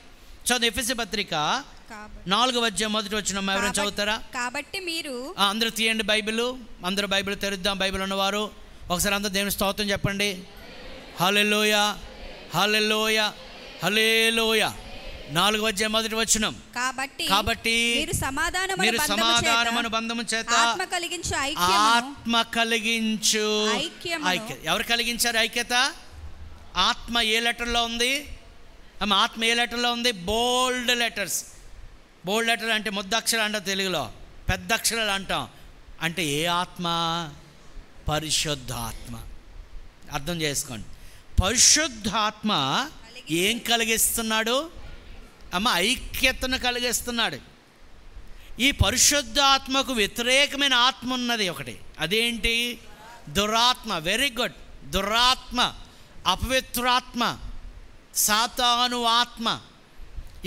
చదువు ఎఫెసీ పత్రిక 4వ అధ్యాయం 1వ వచనం. ఎవరైనా చదువుతారా? కాబట్టి మీరు అందరూ తీయండి బైబిల్, అందరూ బైబిల్ తెరుద్దాం. బైబిల్ ఉన్నవారు ఒకసారి అందరూ దేవుని స్తోత్రం చెప్పండి. హల్లెలూయా, హల్లెలూయా, హల్లెలూయా. 4వ అధ్యాయం 1వ వచనం. కాబట్టి మీరు సమాధానమును బంధము చేత ఆత్మ కలిగించు ఐక్యత. ఎవరు కలిగించారు ఐక్యత? ఆత్మ ఏ లెటర్లో ఉంది? ఆత్మ ఏ లెటర్లో ఉంది? బోల్డ్ లెటర్స్. బోల్డ్ లెటర్ అంటే ముద్దక్షరాలు అంటాం తెలుగులో, పెద్ద అక్షరాలు అంటాం. అంటే ఏ ఆత్మ? పరిశుద్ధాత్మ. అర్థం చేసుకోండి, పరిశుద్ధాత్మ ఏం కలిగిస్తున్నాడు? ఐక్యతను కలిగిస్తున్నాడు. ఈ పరిశుద్ధాత్మకు వ్యతిరేకమైన ఆత్మ ఉన్నది ఒకటి. అదేంటి? దురాత్మ. Very good. దురాత్మ, అపవిత్రాత్మ, సాతాను ఆత్మ.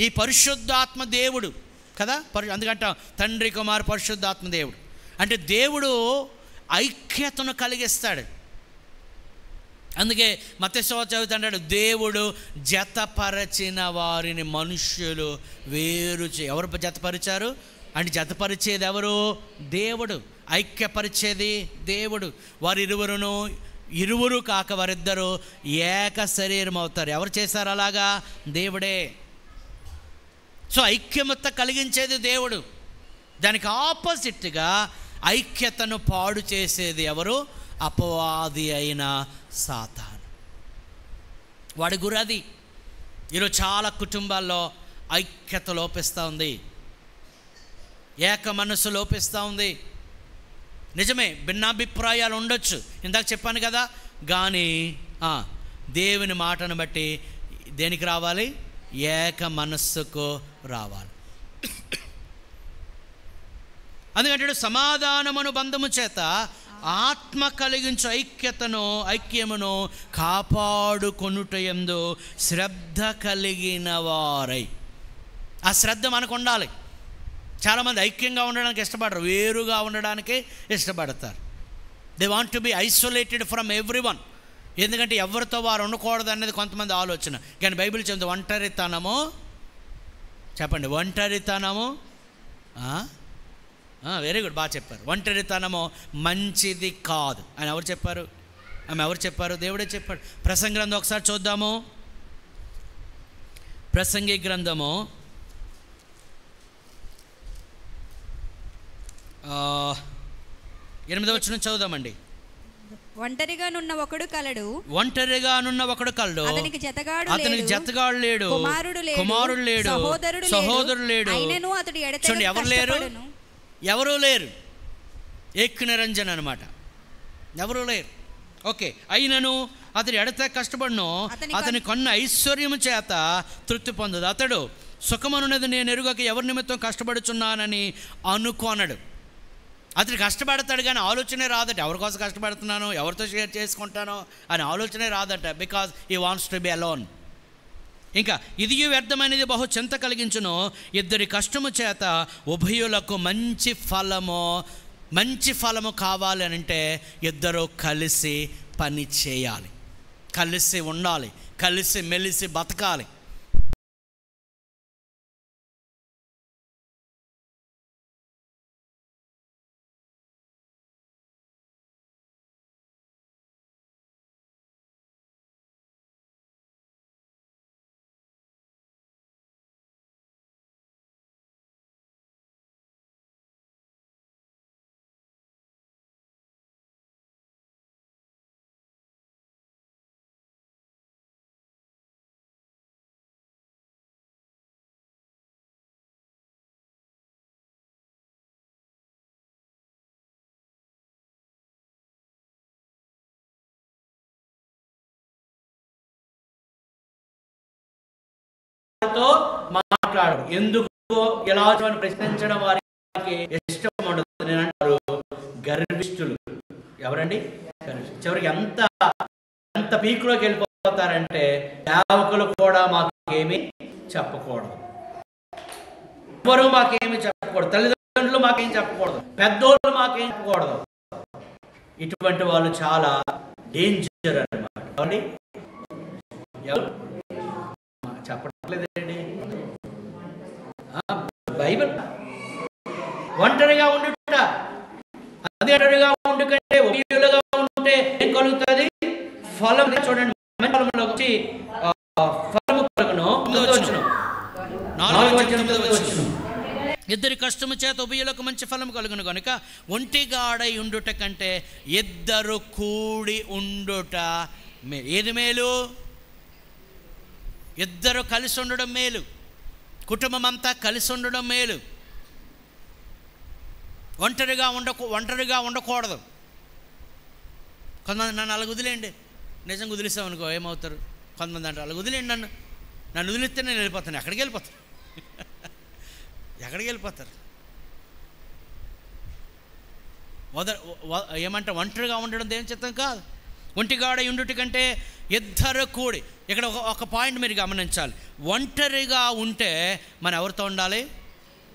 ఈ పరిశుద్ధాత్మ దేవుడు కదా, అందుకంట తండ్రి కుమార్ పరిశుద్ధాత్మ దేవుడు. అంటే దేవుడు ఐక్యతను కలిగిస్తాడు. అందుకే మత్తయి చదువుతాడు, దేవుడు జతపరచిన వారిని మనుష్యులు వేరు ఎవరు జతపరిచారు అంటే జతపరిచేది ఎవరు? దేవుడు. ఐక్యపరిచేది దేవుడు. వారు ఇరువురు కాక వారిద్దరూ ఏక శరీరం అవుతారు. ఎవరు చేశారు అలాగా? దేవుడే. సో ఐక్యమత కలిగించేది దేవుడు. దానికి ఆపోజిట్గా ఐక్యతను పాడు చేసేది ఎవరు? అపవాది అయిన సాతాను. వాడి గురది. ఈరోజు చాలా కుటుంబాల్లో ఐక్యత లోపిస్తూ ఉంది, ఏక మనస్సు లోపిస్తూ ఉంది. నిజమే, భిన్నాభిప్రాయాలు ఉండొచ్చు, ఇందాక చెప్పాను కదా. కానీ దేవుని మాటను బట్టి దేనికి రావాలి? ఏక మనస్సుకు రావాలి. అందుకంటే సమాధానమును బంధము చేత ఆత్మ కలిగించు ఐక్యమును కాపాడుకొనుటయందు శ్రద్ధ కలిగిన వారై. ఆ శ్రద్ధ మనకు ఉండాలి. చాలామంది ఐక్యంగా ఉండడానికి ఇష్టపడరు, వేరుగా ఉండడానికి ఇష్టపడతారు. They want to be isolated from everyone. ఎందుకంటే ఎవరితో వారు ఉండకూడదు అనేది కొంతమంది ఆలోచన. కానీ బైబిల్ చెప్తుంది ఒంటరితనము. చెప్పండి, ఒంటరితనము. వెరీ గుడ్, బాగా చెప్పారు. ఒంటరితనము మంచిది కాదు అని ఎవరు చెప్పారు? ఎవరు చెప్పారు? దేవుడే చెప్పాడు. ప్రసంగి గ్రంథం ఒకసారి చూద్దాము. ప్రసంగి గ్రంథము 8వ వచనం చదువుదామండి. ఒంటరిగానున్న ఒకడు కలడు, అతనికి జతగాడు లేడు, కుమారుడు లేడు, సహోదరుడు లేడు. చూడండి, ఎవరు లేరు? ఎవరూ లేరు. ఏక్ నిరంజన్ అనమాట. ఎవరూ లేరు. ఓకే. అయినను అతడు ఎడత కష్టపడను, అతని కొన్న ఐశ్వర్యము చేత తృప్తి పొందదు. అతడు సుఖమనున్నది నేను ఎరుగక ఎవరి నిమిత్తం కష్టపడుచున్నానని అనుకోనడు. అతడు కష్టపడతాడు కానీ ఆలోచనే రాదట. ఎవరి కోసం కష్టపడుతున్నానో, ఎవరితో షేర్ చేసుకుంటానో అని ఆలోచనే రాదట. Because he wants to be alone. ఇంకా ఇది వ్యర్థమైనది బహు చింత కలిగించును, ఇద్దరి కష్టము చేత ఉభయులకు మంచి ఫలము కావాలి అని అంటే ఇద్దరు కలిసి పని చేయాలి, కలిసి ఉండాలి, కలిసి మెలిసి బతకాలి. మాట్లాడు ఎందుకు ఎలా ప్రశ్నించడం వారికి ఇష్టం ఉండదు. నేను అంటారు గర్విష్ఠులు. ఎవరండి? చివరికి ఎంత పీకులోకి వెళ్ళిపోతారంటే సేవకులు కూడా మాకేమీ చెప్పకూడదు, ఎవరు మాకేమీ చెప్పకూడదు, తల్లిదండ్రులు మాకేం చెప్పకూడదు, పెద్దోళ్ళు మాకేం చెప్పకూడదు. ఇటువంటి వాళ్ళు చాలా డేంజర్ అన్నమాట. చెప్పట్లేదండి. బైబిల్ ఒంటరిగా ఉండుట, అది ఒంటరిగా ఉండుకంటే ఒంటరిగా ఉంటే ఏం కలుగుతుంది? ఫలం. చూడండి, ఫలంలో వచ్చి ఫలము కలుగును. ఇద్దరి కష్టము చేత ఉభయులకు మంచి ఫలం కలుగును కనుక ఒంటిగాడై ఉండుట కంటే ఇద్దరు కూడి ఉండుట మేలు. ఏది మేలు? ఇద్దరు కలిసి ఉండడం మేలు, కుటుంబం అంతా కలిసి ఉండడం మేలు. ఒంటరిగా ఉండకూడదు. కొంతమంది నన్ను అలాగ వదిలేయండి, నిజంగా వదిలేసామనుకో ఏమవుతారు? కొంతమంది అంటారు అలాగ వదిలేయండి, నన్ను వదిలిస్తే నేను వెళ్ళిపోతాను. ఎక్కడికి వెళ్ళిపోతారు? ఏమంటే ఒంటరిగా ఉండడం దేని చిత్తం కాదు. ఒంటిగాడ ఉండుట కంటే ఇద్దరు కూడి. ఇక్కడ ఒక పాయింట్ మీరు గమనించాలి. ఒంటరిగా ఉంటే మనం ఎవరితో ఉండాలి?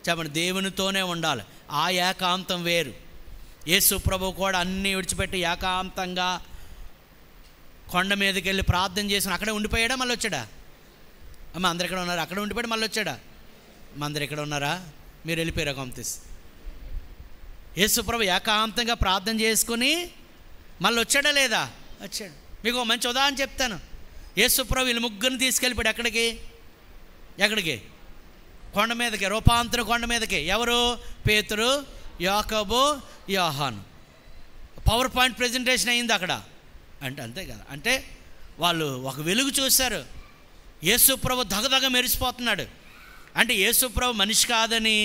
చెప్పండి, దేవునితోనే ఉండాలి. ఆ ఏకాంతం వేరు. యేసు ప్రభువు కూడా అన్నీ విడిచిపెట్టి ఏకాంతంగా కొండ మీదకి వెళ్ళి ప్రార్థన చేసిన అక్కడే ఉండిపోయాడా? మళ్ళీ వచ్చాడా? అమ్మ అందరు ఎక్కడ ఉన్నారా? అక్కడ ఉండిపోయాడు, మళ్ళీ వచ్చాడా? మా అందరు ఎక్కడ ఉన్నారా? మీరు వెళ్ళిపోయారా? కొంతస్ యేసు ప్రభు ఏకాంతంగా ప్రార్థన చేసుకుని మళ్ళీ వచ్చాడా లేదా? వచ్చాడు. మీకు ఒక మంచి ఉదాహరణ చెప్తాను. యేసు ప్రభు వీళ్ళు ముగ్గురిని తీసుకెళ్ళిపోయాడు. ఎక్కడికి? కొండ మీదకి, రూపాంతర కొండ మీదకి. ఎవరు? పేతురు, యాకోబు, యోహాను. పవర్ పాయింట్ ప్రెజెంటేషన్ అయింది అక్కడ. అంతే కదా. అంటే వాళ్ళు ఒక వెలుగు చూశారు. యేసు ప్రభు దగదగ మెరిసిపోతున్నాడు. అంటే యేసు ప్రభు మనిషి కాదని,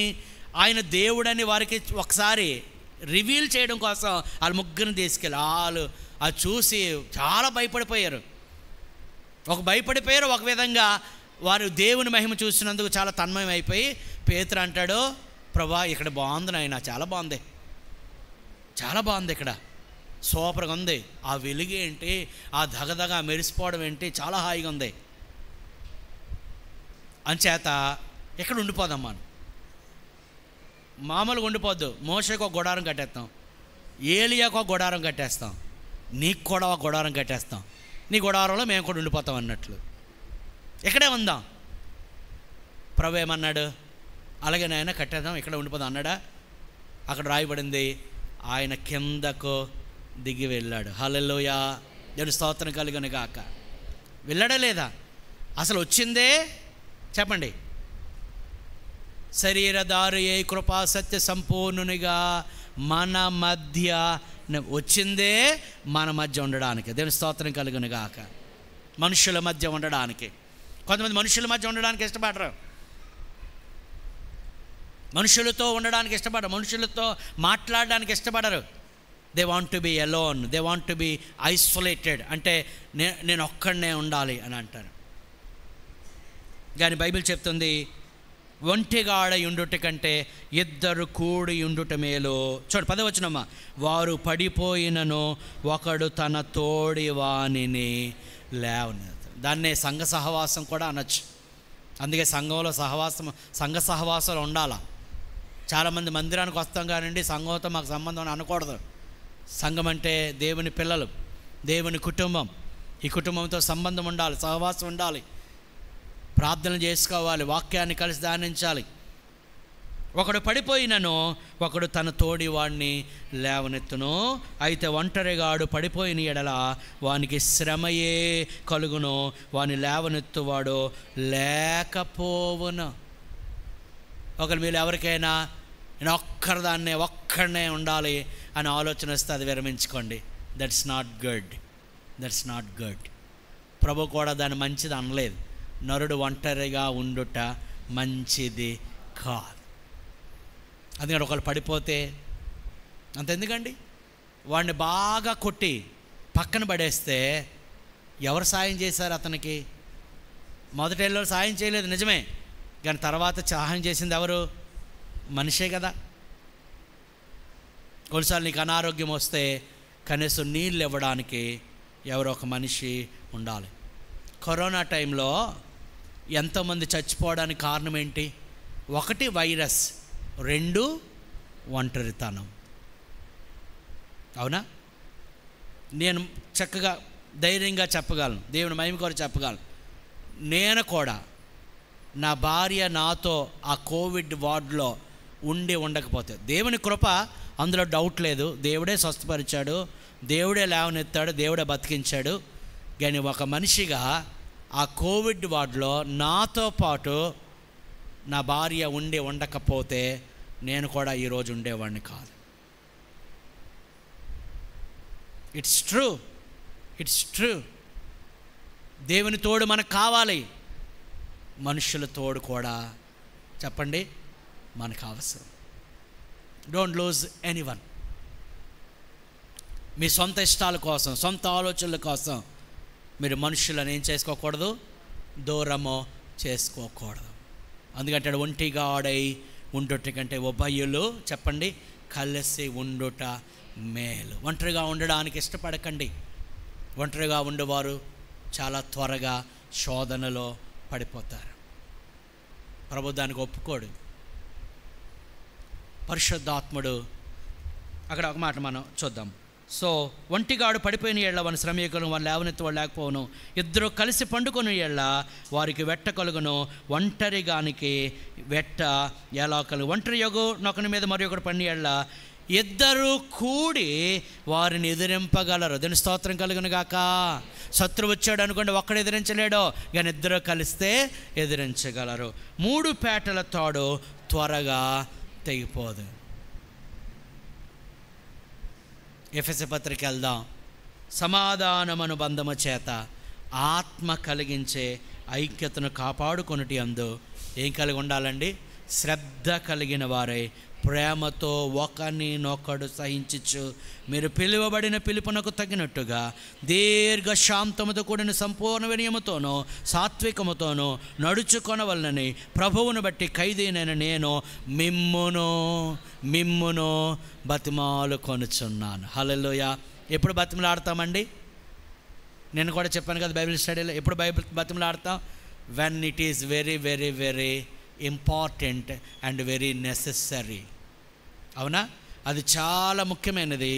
ఆయన దేవుడని వారికి ఒకసారి రివీల్ చేయడం కోసం వాళ్ళ ముగ్గురిని తీసుకెళ్ళి వాళ్ళు అది చూసి చాలా భయపడిపోయారు. ఒక విధంగా వారు దేవుని మహిమ చూసినందుకు చాలా తన్మయం అయిపోయి పేతురు అంటాడు, ప్రభా ఇక్కడ బాగుంది నాయన, చాలా బాగుంది ఇక్కడ, సూపర్గా ఉంది. ఆ వెలుగు ఏంటి, ఆ దగదగ మెరిసిపోవడం ఏంటి, చాలా హాయిగా ఉంది. అంచేత ఇక్కడ ఉండిపోదాం. మామూలుగా ఉండిపోద్దు. మోషేకు ఒక గుడారం కట్టేస్తాం, ఏలియాకు ఒక గుడారం కట్టేస్తాం, నీకు కూడా ఒక గుడారం కట్టేస్తాం, నీ గుడారంలో మేము కూడా ఉండిపోతాం అన్నట్లు. ఇక్కడే ఉందాం. ప్రభు ఏమన్నాడు? అలాగే నాయన కట్టేద్దాం, ఇక్కడ ఉండిపోదాం అన్నాడా? అక్కడ రాయబడింది, ఆయన కిందకు దిగి వెళ్ళాడు. హల్లెలూయా, దేవుని స్తోత్రం కలుగును గాక. వెళ్ళాడా లేదా? అసలు వచ్చిందే చెప్పండి, శరీరధారి అయి కృపా సత్య సంపూర్ణునిగా మన మధ్య వచ్చిందే, మన మధ్య ఉండడానికి. దేవుని స్తోత్రం కలుగును గాక. మనుషుల మధ్య ఉండడానికి. కొంతమంది మనుషుల మధ్య ఉండడానికి ఇష్టపడరు, మనుషులతో ఉండడానికి ఇష్టపడరు, మనుషులతో మాట్లాడడానికి ఇష్టపడరు. They want to be alone, they want to be isolated. అంటే నేను ఒక్కడనే ఉండాలి అని అంటారు. కానీ బైబిల్ చెప్తుంది, ఒంటిగాడ ఉండుట కంటే ఇద్దరు కూడి ఉండుట మేలు. చూడు 10వ వచనమ్మ, వారు పడిపోయినను ఒకడు తన తోడి వానిని లేవనెత్తును. దాన్నే సంఘ సహవాసం కూడా అనొచ్చు. అందుకే సంఘంలో సంఘ సహవాసాలు ఉండాలా. చాలామంది మందిరానికి వస్తాం కానివ్వండి, సంఘంతో మాకు సంబంధం అనకూడదు. సంఘం అంటే దేవుని పిల్లలు, దేవుని కుటుంబం. ఈ కుటుంబంతో సంబంధం ఉండాలి, సహవాసం ఉండాలి, ప్రార్థన చేసుకోవాలి, వాక్యాన్ని కలిసి ధ్యానించాలి. ఒకడు పడిపోయినను ఒకడు తన తోడి వాడిని లేవనెత్తును. అయితే ఒంటరిగాడు పడిపోయిన ఎడల వానికి శ్రమయే కలుగును, వాని లేవనెత్తువాడు లేకపోవును. ఒకరు మీరు ఎవరికైనా నేను ఒక్కడనే ఉండాలి అని ఆలోచన వస్తే అది విరమించుకోండి. That's not good. ప్రభు కూడా దాన్ని మంచిది అనలేదు. నరుడు ఒంటరిగా ఉండుట మంచిది కాదు. అందుకని ఒకళ్ళు పడిపోతే అంతెందుకండి, వాడిని బాగా కొట్టి పక్కన పడేస్తే ఎవరు సాయం చేశారు అతనికి? మొదటేళ్ళలో సాయం చేయలేదు నిజమే, కానీ తర్వాత సహాయం చేసింది ఎవరు? మనిషే కదా. కొన్నిసార్లు నీకు అనారోగ్యం వస్తే కనీసం నీళ్ళు ఇవ్వడానికి ఎవరో ఒక మనిషి ఉండాలి. కరోనా టైంలో ఎంతోమంది చచ్చిపోవడానికి కారణం ఏంటి? 1 వైరస్, 2 ఒంటరితనం. అవునా? నేను చక్కగా ధైర్యంగా చెప్పగలను, దేవుని మహిమ కొరకు చెప్పగలను. నేను కూడా నా భార్య నాతో ఆ కోవిడ్ వార్డులో ఉండకపోతే, దేవుని కృప అందులో డౌట్ లేదు, దేవుడే స్వస్థపరిచాడు, దేవుడే లేవనెత్తాడు, దేవుడే బతికించాడు. కానీ ఒక మనిషిగా ఆ కోవిడ్ వార్డులో నాతో పాటు నా భార్య ఉండకపోతే నేను కూడా ఈరోజు ఉండేవాడిని కాదు. It's true. దేవుని తోడు మనకు కావాలి, మనుషుల తోడు కూడా చెప్పండి మనకు అవసరం. Don't lose anyone. మీ సొంత ఇష్టాల కోసం, సొంత ఆలోచనల కోసం మీరు మనుషులను ఏం చేసుకోకూడదు, దూరము చేసుకోకూడదు. అందుకంటే ఒంటిగా ఆడై ఉండుట కంటే ఉభయులు చెప్పండి కలిసి ఉండుట మేలు. ఒంటరిగా ఉండడానికి ఇష్టపడకండి. ఒంటరిగా ఉండేవారు చాలా త్వరగా శోధనలో పడిపోతారు. ప్రభు దానికి ఒప్పుకోడు. పరిశుద్ధాత్ముడు అక్కడ ఒక మాట మనం చూద్దాం. సో ఒంటిగాడు పడిపోయిన ఏళ్ళ వాని శ్రమేకులు వాని లేవనెత్తు వాడు లేకపోవును. ఇద్దరు కలిసి పండుకొని ఏళ్ళ వారికి వెట్ట కలుగును. ఒంటరిగానికి వెట్ట ఎలా కలుగు. ఒంటరి యొగు నొకని మీద మరి ఒకటి పని ఏళ్ళ ఇద్దరు కూడి వారిని ఎదిరింపగలరు. దీని స్తోత్రం కలుగును గాక. శత్రువు వచ్చాడు అనుకోండి, ఒక్కడు ఎదిరించలేడు, కానీ ఇద్దరు కలిస్తే ఎదిరించగలరు. 3 పేటల తాడు త్వరగా తెగిపోదు. ఎఫెసీ పత్రిక వెళ్దాం. సమాధానమను బంధము చేత ఆత్మ కలిగించే ఐక్యతను కాపాడుకొనుటి అందు ఏం కలిగి ఉండాలండి? శ్రద్ధ కలిగిన వారై ప్రేమతో ఒకరినొకడు సహించచ్చు. మీరు పిలువబడిన పిలుపునకు తగినట్టుగా దీర్ఘశాంతముతో కూడిన సంపూర్ణ వినయముతోనూ సాత్వికముతోనూ నడుచుకొనవలనని ప్రభువును బట్టి ఖైదీనైన నేను మిమ్మును బతిమాలు కొనుచున్నాను. హల్లెలూయా. ఎప్పుడు బతిమలాడతామండి? నేను కూడా చెప్పాను కదా బైబిల్ స్టడీలో, ఎప్పుడు బతిమలాడతాం? When it is very very very important and very necessary. అవునా? అది చాలా ముఖ్యమైనది,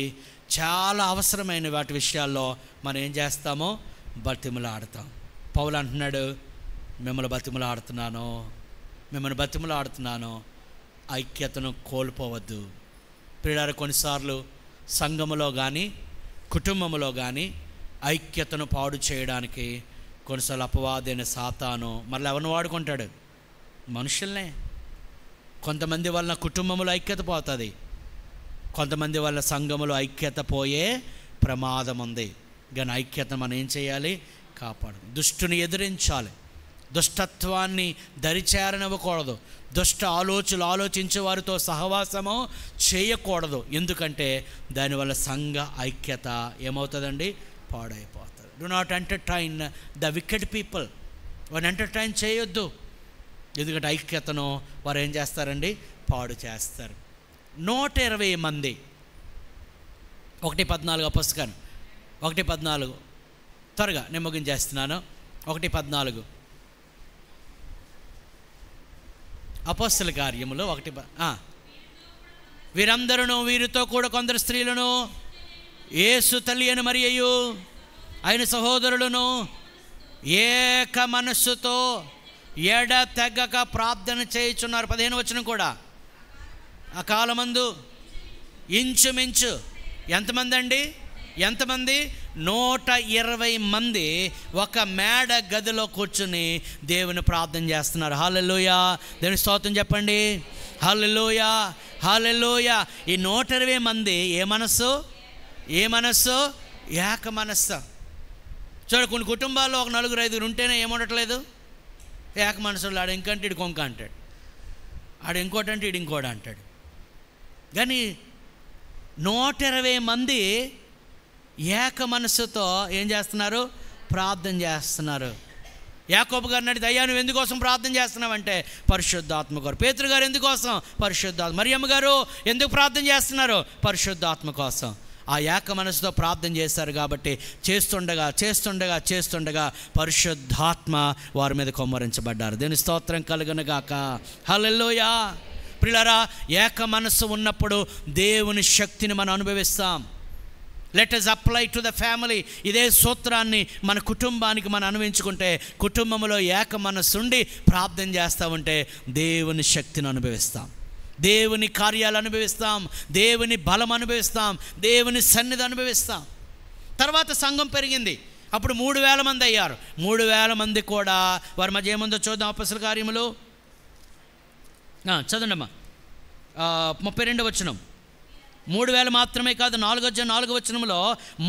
చాలా అవసరమైన వాటి విషయాల్లో మనం ఏం చేస్తామో బతిమలాడతాం. పౌలు అంటున్నాడు, మిమ్మల్ని బతిమలాడుతున్నాను, ఐక్యతను కోల్పోవద్దు. ప్రియులారా, కొన్నిసార్లు సంఘములో కానీ కుటుంబంలో కానీ ఐక్యతను పాడు చేయడానికి కొన్నిసార్లు అపవాదైన సాతాను మళ్ళీ ఎవరిని వాడుకుంటాడు? మనుషుల్నే. కొంతమంది వలన కుటుంబంలో ఐక్యత పోతుంది, కొంతమంది వల్ల సంఘములో ఐక్యత పోయే ప్రమాదం ఉంది. కానీ ఐక్యత మనం ఏం చేయాలి? కాపాడు. దుష్టుని ఎదిరించాలి, దుష్టత్వాన్ని దరిచేరనివ్వకూడదు, దుష్ట ఆలోచించే వారితో సహవాసము చేయకూడదు. ఎందుకంటే దానివల్ల సంఘ ఐక్యత ఏమవుతుందండి? పాడైపోతుంది. Do not entertain the wicked people. వారిని ఎంటర్టైన్ చేయొద్దు. ఎందుకంటే ఐక్యతను వారు ఏం చేస్తారండి? పాడు చేస్తారు. 120 మంది 1:14 పుస్తకం 1:14 త్వరగా నేను ముగించేస్తున్నాను. 1:14 అపోస్తల కార్యములు 1. వీరందరూ వీరితో కూడా కొందరు స్త్రీలను యేసు తల్లి అని మరియయు ఆయన సహోదరులను ఏక మనస్సుతో ఎడతెగక ప్రార్థన చేయుచున్నారు. 15 వచనం కూడా. ఆ కాలమందు ఇంచుమించు ఎంతమంది అండి? ఎంతమంది? 120 మంది ఒక మేడ గదిలో కూర్చుని దేవుని ప్రార్థన చేస్తున్నారు. హల్లెలూయా, దేవుని స్తోత్రం చెప్పండి. హల్లెలూయా, హల్లెలూయా. ఈ 120 మంది ఏ మనస్సు? ఏ మనస్సు? ఏక మనస్సు. చూడ, కొన్ని కుటుంబాల్లో ఒక 4-5 ఉంటేనే ఏముండట్లేదు, ఏక మనసులో. ఆడు ఇంకంటే ఇడు కొంక అంటాడు, ఆడు ఇంకోటంటే ఇడు ఇంకోటి అంటాడు. కానీ 120 మంది ఏక మనస్సుతో ఏం చేస్తున్నారు? ప్రార్థన చేస్తున్నారు. యాకోబు గారిని అడిగితే, అయ్యా నువ్వు ఎందుకోసం ప్రార్థన చేస్తున్నావంటే పరిశుద్ధాత్మ గారు. పేతురు గారు ఎందుకోసం? పరిశుద్ధాత్మ. మరియమ్మ గారు ఎందుకు ప్రార్థన చేస్తున్నారు? పరిశుద్ధాత్మ కోసం. ఆ ఏక మనసుతో ప్రార్థన చేశారు కాబట్టి చేస్తుండగా పరిశుద్ధాత్మ వారి మీద కుమ్మరించబడ్డారు. దేవుని స్తోత్రం కలుగునుగాక. హల్లెలూయా. ప్రియులారా, ఏక మనస్సు ఉన్నప్పుడు దేవుని శక్తిని మనం అనుభవిస్తాం. Let us apply to the family. ఇదే సూత్రాన్ని మన కుటుంబానికి మనం అనుభవించుకుంటే, కుటుంబంలో ఏక మనస్సు ఉండి ప్రార్థన చేస్తూ ఉంటే దేవుని శక్తిని అనుభవిస్తాం, దేవుని కార్యాలు అనుభవిస్తాం, దేవుని బలం అనుభవిస్తాం, దేవుని సన్నిధి అనుభవిస్తాం. తర్వాత సంఘం పెరిగింది. అప్పుడు 3000 మంది అయ్యారు. 3000 మంది కూడా వారి మధ్య ఏముందో చూద్దాం. అపొస్తలుల కార్యములు చదవండి అమ్మా. 32వ వచనం. 3000 మాత్రమే కాదు, 4వ వచనంలో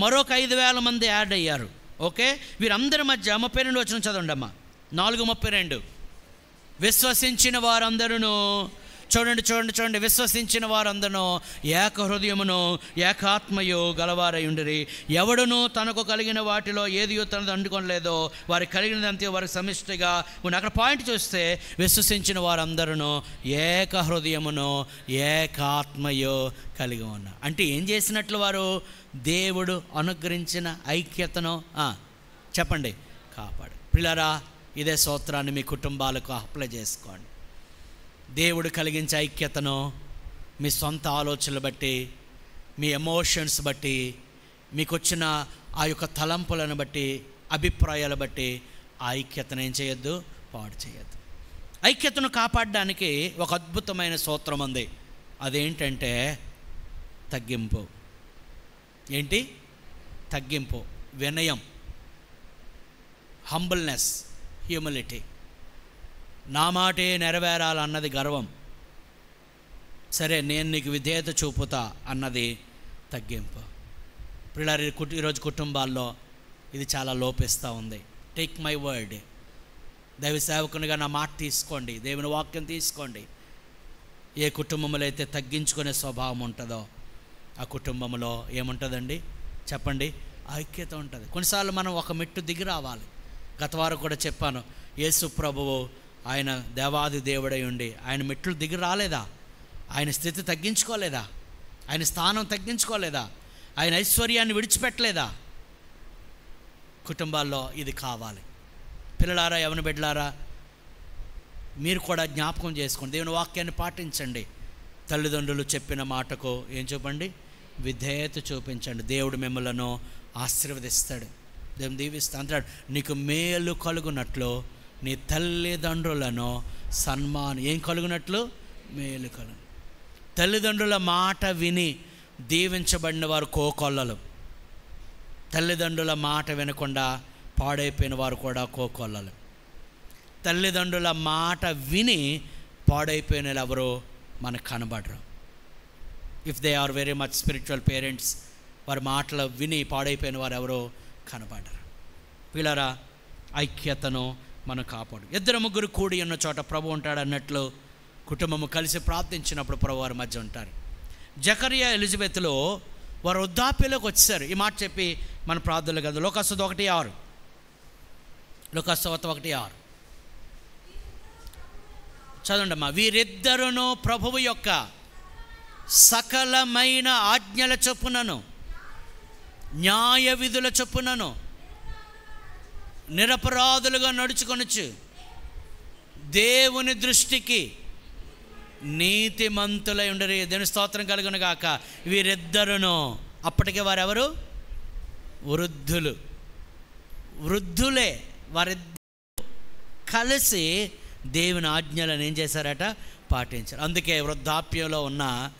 మరొక 5000 మంది యాడ్ అయ్యారు. ఓకే, వీరందరి మధ్య 32వ వచనం చదవండి అమ్మా. 4:32. విశ్వసించిన వారందరూ చూడండి, విశ్వసించిన వారందరూ ఏక హృదయమును ఏకాత్మయు గలవారై ఉండిరి. ఎవడును తనకు కలిగిన వాటిలో ఏదియో తనది అంటుకోలేదో వారి కలిగినదంతే వారికి సమిష్టిగా ఉన్న. అక్కడ పాయింట్ చూస్తే విశ్వసించిన వారందరూ ఏక హృదయమును ఏకాత్మయు కలిగి ఉన్నారు. అంటే ఏం చేసినట్లు? వారు దేవుడు అనుగ్రహించిన ఐక్యతను చెప్పండి కాపాడు. ప్రియులారా, ఇదే సూత్రాన్ని మీ కుటుంబాలకు అప్లై చేసుకోండి. దేవుడు కలిగించే ఐక్యతను మీ సొంత ఆలోచనలు బట్టి, మీ ఎమోషన్స్ బట్టి, మీకు వచ్చిన ఆ యొక్క తలంపులను బట్టి, అభిప్రాయాలు బట్టి ఆ ఐక్యతను ఏం చేయొద్దు? పాడు చేయొద్దు. ఐక్యతను కాపాడడానికి ఒక అద్భుతమైన సూత్రం ఉంది. అదేంటంటే తగ్గింపు. ఏంటి? తగ్గింపు, వినయం, హంబుల్నెస్, హ్యూమిలిటీ. నా మాటే నెరవేరాలన్నది గర్వం. సరే, నేను నీకు విధేయత చూపుతా అన్నది తగ్గింపు. పిల్లలు, ఈరోజు కుటుంబాల్లో ఇది చాలా లోపిస్తూ ఉంది. Take my word. దైవ సేవకునిగా నా మాట తీసుకోండి, దేవుని వాక్యం తీసుకోండి. ఏ కుటుంబంలో అయితే తగ్గించుకునే స్వభావం ఉంటుందో ఆ కుటుంబంలో ఏముంటుందండి? చెప్పండి, ఐక్యత ఉంటుంది. కొన్నిసార్లు మనం ఒక మెట్టు దిగి రావాలి. గత వారం కూడా చెప్పాను, యేసు ప్రభువు ఆయన దేవాది దేవుడై ఉండి ఆయన మెట్లు దిగి రాలేదా? ఆయన స్థితి తగ్గించుకోలేదా? ఆయన స్థానం తగ్గించుకోలేదా? ఆయన ఐశ్వర్యాన్ని విడిచిపెట్టలేదా? కుటుంబాల్లో ఇది కావాలి. పిల్లలారా, యవన బిడ్డలారా, మీరు కూడా జ్ఞాపకం చేసుకోండి, దేవుని వాక్యాన్ని పాటించండి. తల్లిదండ్రులు చెప్పిన మాటకు ఏం చూపండి? విధేయత చూపించండి. దేవుడు మిమ్మలను ఆశీర్వదిస్తాడు, దేవుని దీవిస్తా అంటాడు. నీకు మేలు కలుగునట్లు నీ తల్లిదండ్రులను ఏం కలుగునట్లు? మేలు కలుగు. తల్లిదండ్రుల మాట విని దీవించబడిన వారు కోకొల్లలు. తల్లిదండ్రుల మాట వినకుండా పాడైపోయిన వారు కూడా కోకొల్లలు. తల్లిదండ్రుల మాట విని పాడైపోయిన ఎవరు మనకు కనబడరు. If they are very much spiritual parents, వారి మాటలు విని పాడైపోయిన వారు ఎవరో కనబడరు. పిల్లరా, ఐక్యతను మనం కాపాడు. 2-3 కూడి ఉన్న చోట ప్రభు ఉంటాడు అన్నట్లు కుటుంబము కలిసి ప్రార్థించినప్పుడు ప్రభు వారి మధ్య ఉంటారు. జకరియా ఎలిజబెత్లో వారు వృద్ధాప్యలోకి వచ్చేసారు. ఈ మాట చెప్పి మన ప్రార్థనలు కదా. లోకాసువార్త 1:6. లోకాసువార్త 1:6 చదవండి అమ్మా. వీరిద్దరును ప్రభువు యొక్క సకలమైన ఆజ్ఞల చొప్పునను న్యాయ విధుల చొప్పునను నిరపరాధులుగా నడుచుకొనొచ్చు దేవుని దృష్టికి నీతిమంతులై ఉండరు. దేవుని స్తోత్రం కలుగును గాక. వీరిద్దరును అప్పటికే వారెవరు? వృద్ధులే. వారిద్దరు కలిసి దేవుని ఆజ్ఞలను ఏం చేశారట? పాటించారు. అందుకే వృద్ధాప్యంలో ఉన్న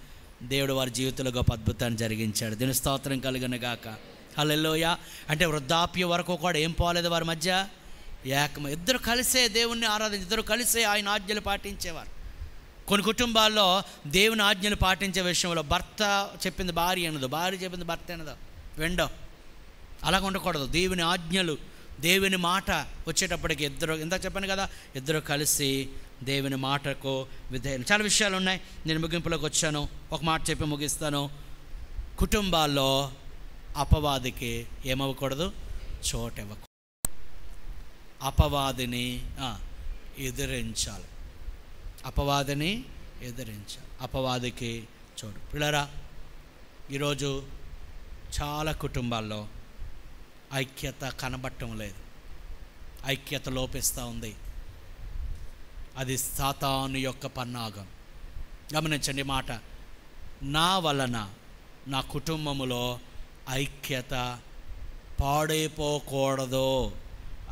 దేవుడు వారి జీవితంలో గొప్ప అద్భుతాన్ని జరిగించాడు. దేవుని స్తోత్రం కలుగును గాక. హల్లెలూయా. అంటే వృద్ధాప్యం వరకు కూడా ఏం పోలేదు వారి మధ్య? ఇద్దరు కలిసే దేవుణ్ణి ఆరాధించి, ఇద్దరు కలిసే ఆయన ఆజ్ఞలు పాటించేవారు. కొన్ని కుటుంబాల్లో దేవుని ఆజ్ఞలు పాటించే విషయంలో భర్త చెప్పింది భార్య అనదు, భార్య చెప్పింది భర్త అనదు, వెండో అలాగ ఉండకూడదు. దేవుని ఆజ్ఞలు, దేవుని మాట వచ్చేటప్పటికి ఇద్దరు, ఇందాక చెప్పాను కదా, ఇద్దరు కలిసి దేవుని మాటకు విధేయులు. చాలా విషయాలు ఉన్నాయి. నేను ముగింపులోకి వచ్చాను. ఒక మాట చెప్పి ముగిస్తాను. కుటుంబాల్లో అపవాదికి ఏమవ్వకూడదు? చోటు ఇవ్వకూడదు. అపవాదిని ఎదిరించాలి. అపవాదికి చోటు. పిల్లరా, ఈరోజు చాలా కుటుంబాల్లో ఐక్యత కనబడటం లేదు. ఐక్యత లోపిస్తూ ఉంది. అది సాతాను యొక్క పన్నాగం. గమనించండి మాట. నా వలన నా కుటుంబములో ఐక్యత పాడైపోకూడదు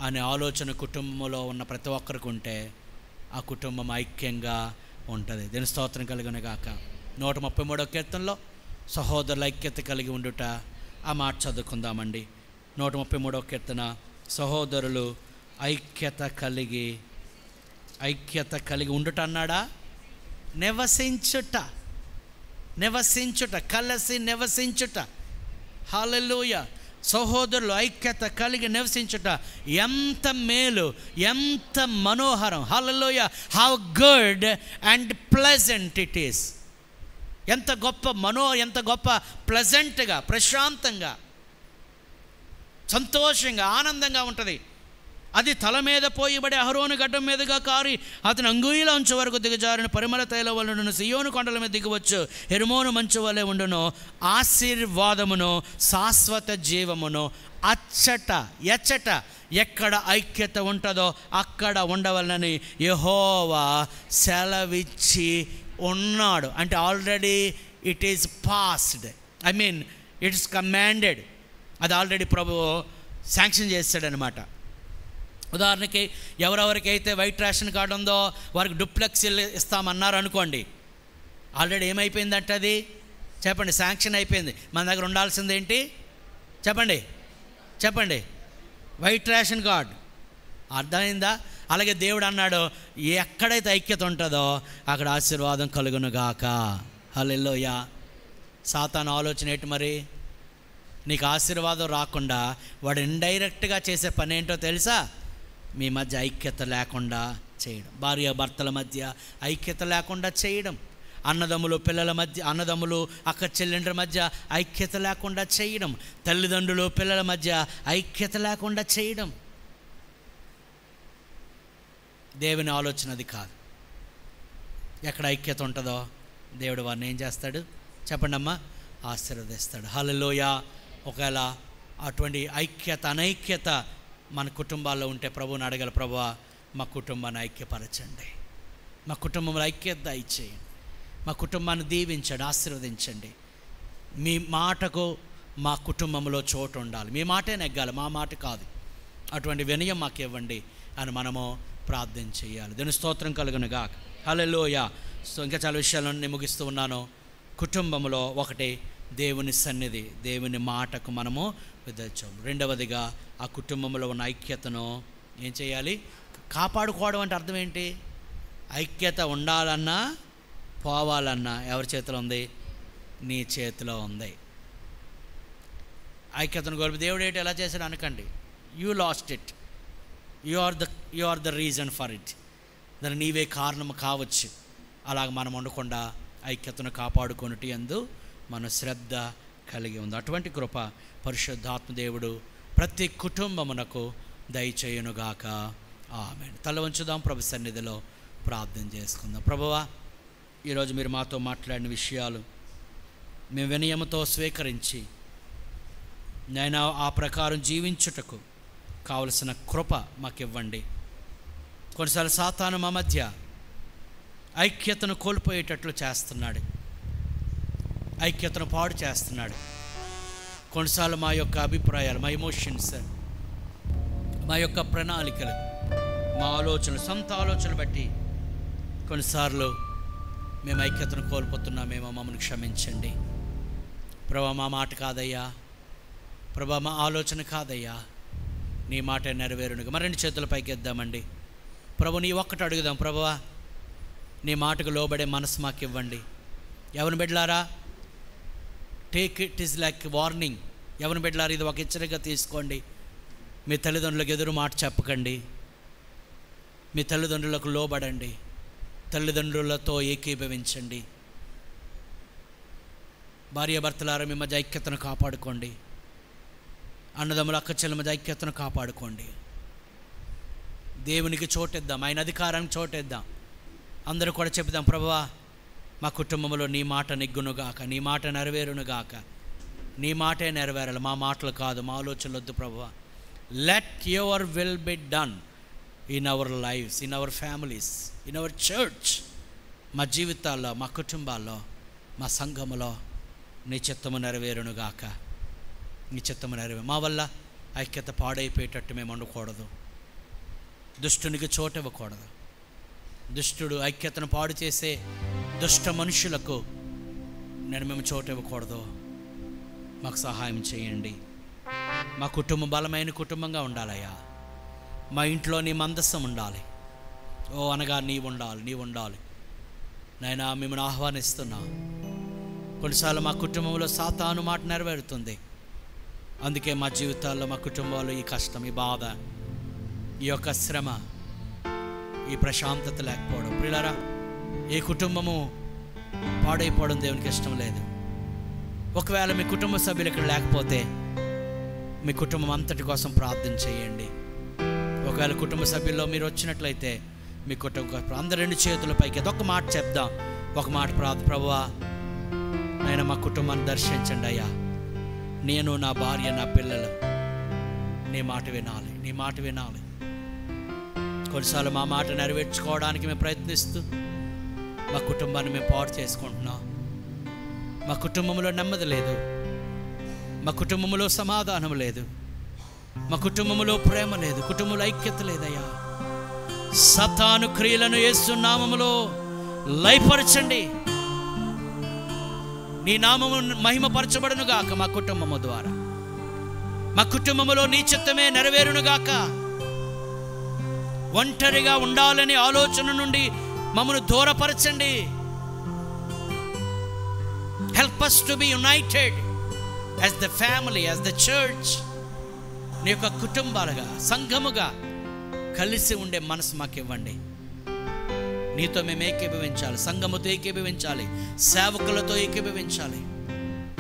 అనే ఆలోచన కుటుంబంలో ఉన్న ప్రతి ఒక్కరికి ఉంటే ఆ కుటుంబం ఐక్యంగా ఉంటుంది. దీని స్తోత్రం కలుగును గాక. 133వ కీర్తనలో సహోదరుల ఐక్యత కలిగి ఉండుట, ఆ మాట చదువుకుందామండి. 133వ కీర్తన, సహోదరులు ఐక్యత కలిగి ఉండుట అన్నాడా? నివసించుట, కలిసి నివసించుట. హల్లెలూయా. సహోదరులు ఐక్యత కలిగి నివసించుట ఎంత మేలు, ఎంత మనోహరం. Hallelujah. How good and pleasant it is. ఎంత గొప్ప ప్లెజెంట్గా, ప్రశాంతంగా, సంతోషంగా, ఆనందంగా ఉంటుంది. అది తల మీద పోయిబడి అహరోను గడ్డం మీదుగా కారి అతని అంగుళీల అంచు వరకు దిగజారిన పరిమళ తైల వలన సియోను కొండల మీద దిగవచ్చు. హెర్మోను మంచు వలె ఉండును. ఆశీర్వాదమును శాశ్వత జీవమును ఎచ్చట ఎక్కడ ఐక్యత ఉంటుందో అక్కడ ఉండవలనని యెహోవా సెలవిచ్చి ఉన్నాడు. అంటే already it is passed, it's commanded. అది ఆల్రెడీ ప్రభువు శాంక్షన్ చేస్తాడనమాట. ఉదాహరణకి ఎవరెవరికైతే వైట్ రేషన్ కార్డు ఉందో వారికి డూప్లెక్స్ ఇస్తామన్నారు అనుకోండి. ఆల్రెడీ ఏమైపోయిందంటే అది చెప్పండి, శాంక్షన్ అయిపోయింది. మన దగ్గర ఉండాల్సింది ఏంటి? చెప్పండి వైట్ రేషన్ కార్డు. అర్థమైందా? అలాగే దేవుడు అన్నాడు, ఎక్కడైతే ఐక్యత ఉంటుందో అక్కడ ఆశీర్వాదం కలుగునుగాక. హల్లెలూయా. సాతాను ఆలోచన ఏంటి మరి? నీకు ఆశీర్వాదం రాకుండా వాడు ఇండైరెక్ట్గా చేసే పని ఏంటో తెలుసా? మీ మధ్య ఐక్యత లేకుండా చేయడం, భార్య భర్తల మధ్య ఐక్యత లేకుండా చేయడం, అన్నదమ్ములు అక్క చెల్లెండ్ర మధ్య ఐక్యత లేకుండా చేయడం, తల్లిదండ్రులు పిల్లల మధ్య ఐక్యత లేకుండా చేయడం. దేవుని ఆలోచన అది కాదు. ఎక్కడ ఐక్యత ఉంటుందో దేవుడు వారిని ఏం చేస్తాడు? చెప్పండి అమ్మా, ఆశీర్వదిస్తాడు. హల్లెలూయా. ఒకవేళ అటువంటి అనైక్యత మన కుటుంబాల్లో ఉంటే ప్రభువుని అడగల, ప్రభువా మా కుటుంబాన్ని ఐక్యపరచండి, మా కుటుంబంలో ఐక్యత దయచేయండి, మా కుటుంబాన్ని దీవించండి, ఆశీర్వదించండి. మీ మాటకు మా కుటుంబంలో చోటు ఉండాలి, మీ మాటే నెగ్గాలి, మా మాట కాదు. అటువంటి వినయం మాకు ఇవ్వండి అని మనము ప్రార్థన చేయాలి. దీని స్తోత్రం కలుగునుగాక. హల్లెలూయా. సో ఇంకా చాలా విషయాలను ముగిస్తూ ఉన్నాను. కుటుంబంలో ఒకటి దేవుని సన్నిధి, దేవుని మాటకు మనము విధించాం. రెండవదిగా ఆ కుటుంబంలో ఉన్న ఐక్యతను ఏం చేయాలి? కాపాడుకోవడం. అంటే అర్థం ఏంటి? ఐక్యత ఉండాలన్నా పోవాలన్నా ఎవరి చేతిలో ఉంది? నీ చేతిలో ఉంది. ఐక్యతను కోల్పోయి దేవుడు ఏంటి ఎలా చేశాడు అనకండి. You lost it, you are the reason for it. దాన్ని నీవే కారణం కావచ్చు. అలాగ మనం ఉండకుండా ఐక్యతను కాపాడుకొనుటి యందు మన శ్రద్ధ కలిగి ఉంది. అటువంటి కృప పరిశుద్ధాత్మ దేవుడు ప్రతి కుటుంబమునకు దయచేయునుగాక. ఆమేన్. తల వంచుదాం, ప్రభు సన్నిధిలో ప్రార్థన చేసుకుందాం. ప్రభువా, ఈరోజు మీరు మాతో మాట్లాడిన విషయాలు మేము వినయముతో స్వీకరించి నైనా ఆ ప్రకారం జీవించుటకు కావలసిన కృప మాకు ఇవ్వండి. కొన్నిసార్లు సాతాను మా మధ్య ఐక్యతను కోల్పోయేటట్లు చేస్తున్నాడు, ఐక్యతను పాడు చేస్తున్నాడు. కొన్నిసార్లు మా యొక్క అభిప్రాయాలు, మా ఎమోషన్స్, మా యొక్క ప్రణాళికలు, మా ఆలోచనలు, సొంత ఆలోచనలు బట్టి కొన్నిసార్లు మేము ఐక్యతను కోల్పోతున్నామేమో, మమ్మల్ని క్షమించండి ప్రభా. మా మాట కాదయ్యా ప్రభా, మా ఆలోచన కాదయ్యా, నీ మాట నెరవేరునుగా. మరి 2 చేతుల పైకి ఎద్దామండి. ప్రభు నీ ఒక్కటి అడుగుదాం. ప్రభువా, నీ మాటకు లోబడే మనసు మాకు ఇవ్వండి. ఎవరిని బిడ్డలారా, take it is like warning. ఎవరిని బిడ్డలారా, ఇది ఒక హెచ్చరిక తీసుకోండి. మీ తల్లిదండ్రులకు ఎదురు మాట చెప్పకండి, మీ తల్లిదండ్రులకు లోబడండి, తల్లిదండ్రులతో ఏకీభవించండి. భార్యాభర్తలారా, మీ మధ్య ఐక్యతను కాపాడుకోండి. అన్నదమ్ముల అక్క చెల్లెల మధ్య ఐక్యతను కాపాడుకోండి. దేవునికి చోటేద్దాం, ఆయన అధికారానికి చోటేద్దాం. అందరూ కూడా చెప్దాం, ప్రభువా మా కుటుంబంలో నీ మాట నెగ్గునుగాక, నీ మాట నెరవేరునుగాక. నీ మాటే నెరవేరాలి, మా మాటలు కాదు, మా ఆలోచనలు వద్దు ప్రభువా. Let your will be done in our lives, in our families, in our church. మా జీవితాల్లో, మా కుటుంబాల్లో, మా సంఘములో నీ చిత్తము నెరవేరునుగాక. నీ చిత్తము నెరవేరు. మా వల్ల ఐక్యత పాడైపోయేటట్టు మేము ఉండకూడదు. దుష్టునికి చోటు ఇవ్వకూడదు. దుష్టుడు ఐక్యతను పాడు చేసే దుష్ట మనుషులకు మేము చోటు ఇవ్వకూడదు. మాకు సహాయం చేయండి. మా కుటుంబం బలమైన కుటుంబంగా ఉండాలయ్యా. మా ఇంట్లో నీ మందస్సం ఉండాలి. ఓ అనగా నీవు ఉండాలి, నీవు ఉండాలి నాయనా. మిమ్మల్ని ఆహ్వానిస్తున్నా. కొన్నిసార్లు మా కుటుంబంలో సాతాను మాట నెరవేరుతుంది. అందుకే మా జీవితాల్లో, మా కుటుంబంలో ఈ కష్టం, ఈ బాధ, ఈ యొక్క శ్రమ, ఈ ప్రశాంతత లేకపోవడం. ప్రియులారా, ఏ కుటుంబము పాడైపోవడం దేవునికి ఇష్టం లేదు. ఒకవేళ మీ కుటుంబ సభ్యులు ఇక్కడ లేకపోతే మీ కుటుంబం అంతటి కోసం ప్రార్థన చేయండి. ఒకవేళ కుటుంబ సభ్యుల్లో మీరు వచ్చినట్లయితే మీ కుటుంబం అందరు 2 చేతుల పైకి అదొక మాట చెప్దాం. ఒక మాట ప్రార్థన. ప్రభువా నేను మా కుటుంబాన్ని దర్శించండి అయ్యా. నేను, నా భార్య, నా పిల్లలు నీ మాట వినాలి, నీ మాట వినాలి. కొన్నిసార్లు మా మాట నెరవేర్చుకోవడానికి మేము ప్రయత్నిస్తూ మా కుటుంబాన్ని మేము పాడు చేసుకుంటున్నాం. మా కుటుంబంలో నెమ్మది లేదు, మా కుటుంబంలో సమాధానం లేదు, మా కుటుంబంలో ప్రేమ లేదు, కుటుంబంలో ఐక్యత లేదయ్యా. సాతాను క్రియలను యేసు నామములో లయపరచండి. నీ నామము మహిమపరచబడునుగాక. మా కుటుంబము ద్వారా, మా కుటుంబంలో నీ చిత్తమే నెరవేరునుగాక. ఒంటరిగా ఉండాలని ఆలోచన నుండి మమ్మల్ని దూరపరచండి. Help us to be united as the family, as the church. నీ యొక్క కుటుంబాలుగా, సంఘముగా కలిసి ఉండే మనసు మాకు ఇవ్వండి. నీతో మేము ఏకీభవించాలి, సంఘముతో ఏకీభవించాలి, సేవకులతో ఏకీభవించాలి.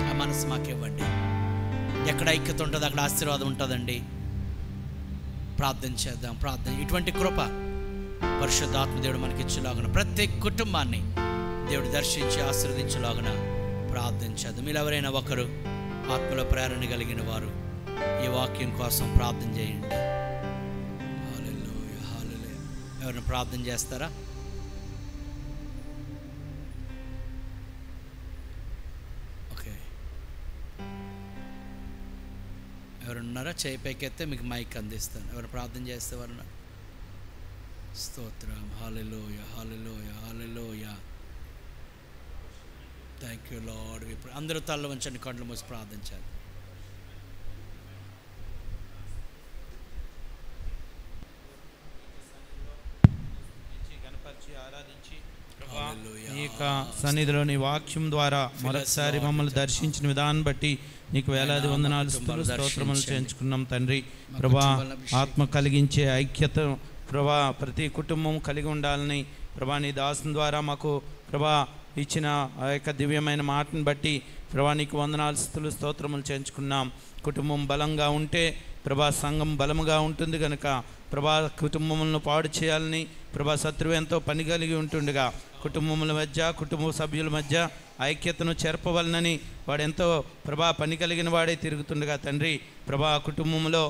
ఆ మనసు మాకు ఇవ్వండి. ఎక్కడ ఐక్యత ఉంటుంది అక్కడ ఆశీర్వాదం ఉంటుందండి. ప్రార్థన చేద్దాం. ప్రార్థన, ఇటువంటి కృప పరిశుద్ధాత్మ దేవుడు మనకి ఇచ్చేలాగున, ప్రతి కుటుంబాన్ని దేవుడు దర్శించి ఆశీర్వదించేలాగున ప్రార్థన చేద్దాం. మీరు ఎవరైనా ఒకరు ఆత్మలో ప్రేరణ కలిగిన వారు ఈ వాక్యం కోసం ప్రార్థన చేయండి. హల్లెలూయా, హల్లెలూయా. ఎవరైనా ప్రార్థన చేస్తారా? ఓకే, ఎవరున్నారా? చేయి పైకెత్తే మీకు మైక్ అందిస్తాను. ఎవరు ప్రార్థన చేస్తే ఎవరన్నా? స్తోత్రం. Hallelujah, hallelujah, hallelujah. Thank you Lord. అందరూ తల్ల వంచండి, కళ్ళు మూసి ప్రార్థించాలి. నీ యొక్క సన్నిధిలోని వాక్యం ద్వారా మరొకసారి మమ్మల్ని దర్శించిన విధానం బట్టి నీకు వేలాది వందనాలు, స్తోత్రములు చేయించుకున్నాం తండ్రి. ప్రభా, ఆత్మ కలిగించే ఐక్యత ప్రభా ప్రతి కుటుంబం కలిగి ఉండాలని ప్రభా నీ దాసుని ద్వారా మాకు ప్రభా ఇచ్చిన ఆ యొక్క దివ్యమైన మాటను బట్టి ప్రభా నీకు వందనాలు, స్తోత్రములు చేయించుకున్నాం. కుటుంబం బలంగా ఉంటే ప్రభా సంఘం బలముగా ఉంటుంది కనుక ప్రభా కుటుంబములను పాడు చేయాలని ప్రభా శత్రువు ఎంతో పని కలిగి ఉంటుండగా కుటుంబముల మధ్య కుటుంబ సభ్యుల మధ్య ఐక్యతను చెరపవలనని వాడెంతో ప్రభా పని కలిగిన వాడే తిరుగుతుండగా తండ్రి ప్రభా కుటుంబంలో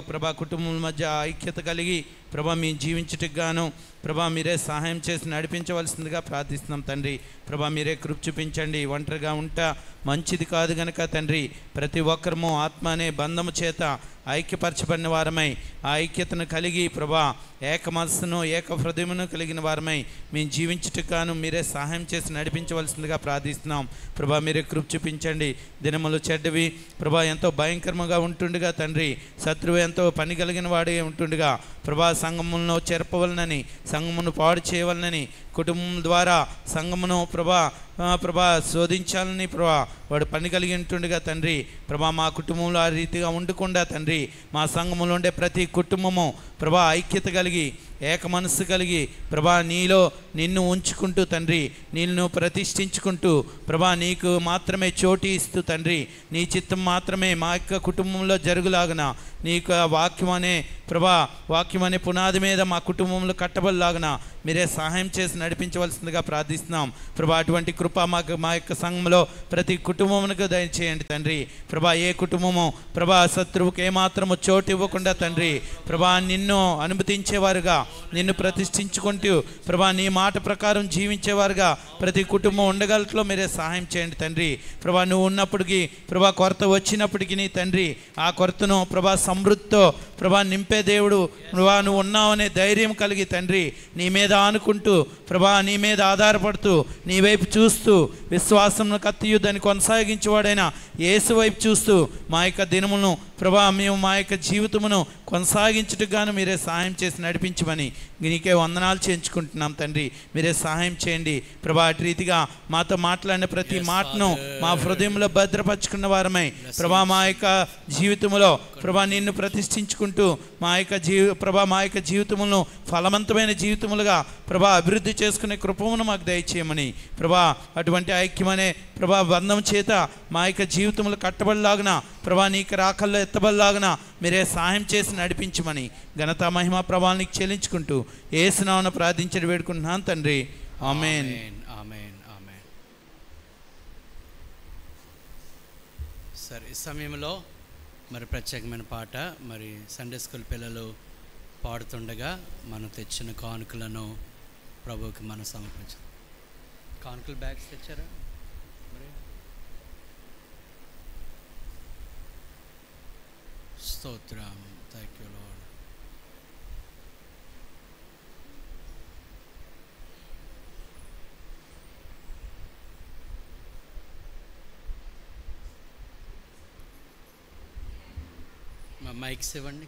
ప్రభా కుటుంబం మధ్య ఐక్యత కలిగి ప్రభా మీ జీవించుటకు గాను ప్రభా మీరే సహాయం చేసి నడిపించవలసిందిగా ప్రార్థిస్తున్నాం తండ్రి. ప్రభా మీరే కృప చూపించండి. ఒంటరిగా ఉంటా మంచిది కాదు గనక తండ్రి ప్రతి ఒక్కరము ఆత్మ అనే బంధము చేత ఐక్యపరచబడిన వారమై ఆ ఐక్యతను కలిగి ప్రభా ఏక మనస్సును ఏక హృదయమును కలిగిన వారమై మేము జీవించుటకు గాను మీరే సహాయం చేసి నడిపించవలసిందిగా ప్రార్థిస్తున్నాం. ప్రభా మీరే కృప చూపించండి. దినములు చెడ్డవి ప్రభా ఎంతో భయంకరంగా ఉంటుండగా తండ్రి శత్రువు ఎంతో పని కలిగిన వాడే ఉంటుండగా ప్రభా సంఘములను చెరపవలనని సంఘమును పాడు చేయవలనని కుటుంబం ద్వారా సంఘమును ప్రభా శోధించాలని ప్రభా వాడు పని కలిగి ఉంటుండగా తండ్రి ప్రభా మా కుటుంబంలో ఆ రీతిగా ఉండకుండా తండ్రి మా సంఘములో ఉండే ప్రతి కుటుంబము ప్రభా ఐక్యత కలిగి ఏక మనస్సు కలిగి ప్రభా నీలో నిన్ను ఉంచుకుంటూ తండ్రి నిన్ను ప్రతిష్ఠించుకుంటూ ప్రభా నీకు మాత్రమే చోటు ఇస్తూ తండ్రి నీ చిత్తం మాత్రమే మా యొక్క కుటుంబంలో జరుగులాగున నీకు వాక్యం అనే పునాది మీద మా కుటుంబంలో కట్టబడిలాగున మీరే సహాయం చేసి నడిపించవలసిందిగా ప్రార్థిస్తున్నాం. ప్రభా అటువంటి కృప మా యొక్క సంఘంలో ప్రతి కుటుంబమునకు దయచేయండి తండ్రి. ప్రభా ఏ కుటుంబము ప్రభా శత్రువుకి ఏమాత్రము చోటు ఇవ్వకుండా తండ్రి ప్రభా నిన్ను అనుమతించేవారుగా నిన్ను ప్రతిష్ఠించుకుంటూ ప్రభా నీ మాట ప్రకారం జీవించేవారుగా ప్రతి కుటుంబం ఉండగలట్లో మీరే సహాయం చేయండి తండ్రి. ప్రభా నువ్వు ఉన్నప్పటికీ ప్రభా కొరత వచ్చినప్పటికీ నీ తండ్రి ఆ కొరతను ప్రభా సమృద్ధితో ప్రభా నింపే దేవుడు ప్రభా నువ్వు ఉన్నావనే ధైర్యం కలిగి తండ్రి నీ మీద ఆనుకుంటూ ప్రభా నీ మీద ఆధారపడుతూ నీ వైపు చూస్తూ విశ్వాసంను కత్తియు దాన్ని కొనసాగించేవాడైనా యేసు వైపు చూస్తూ మా యొక్క దినమును ప్రభా మేము మా యొక్క జీవితమును కొనసాగించుటకు గాను మీరే సహాయం చేసి నడిపించమని నీకే వందనాలు చేయించుకుంటున్నాం తండ్రి. మీరే సహాయం చేయండి ప్రభా. అటు రీతిగా మాతో మాట్లాడిన ప్రతి మాటను మా హృదయంలో భద్రపరుచుకున్న వారమై ప్రభా మా యొక్క జీవితంలో ప్రభా నిన్ను ప్రతిష్ఠించుకుంటూ మా యొక్క జీవితములను ఫలవంతమైన జీవితములుగా ప్రభా అభివృద్ధి చేసుకునే కృపమును మాకు దయచేయమని ప్రభా అటువంటి ఐక్యమనే ప్రభా బంధం చేత మా యొక్క జీవితములు కట్టబడిలాగున ప్రభా నీకు రాకల్లో ఎత్తబడిలాగున మీరే సహాయం చేసి నడిపించమని ఘనత మహిమ ప్రభావానికి చెల్లించుకుంటూ యేసు నామమున ప్రార్థించి వేడుకుంటున్నాను తండ్రి. ఆమేన్. ఆమేన్. ఆమేన్. సరే ఈ సమయంలో మరి ప్రత్యేకమైన పాట మరి సండే స్కూల్ పిల్లలు పాడుతుండగా మనం తెచ్చిన కానుకలను ప్రభువుకి మనం సమర్పించాం. కానుకలు బ్యాగ్స్ తెచ్చారా? మరి స్తోత్రం. Thank you lord. మైక్స్ ఇవ్వండి.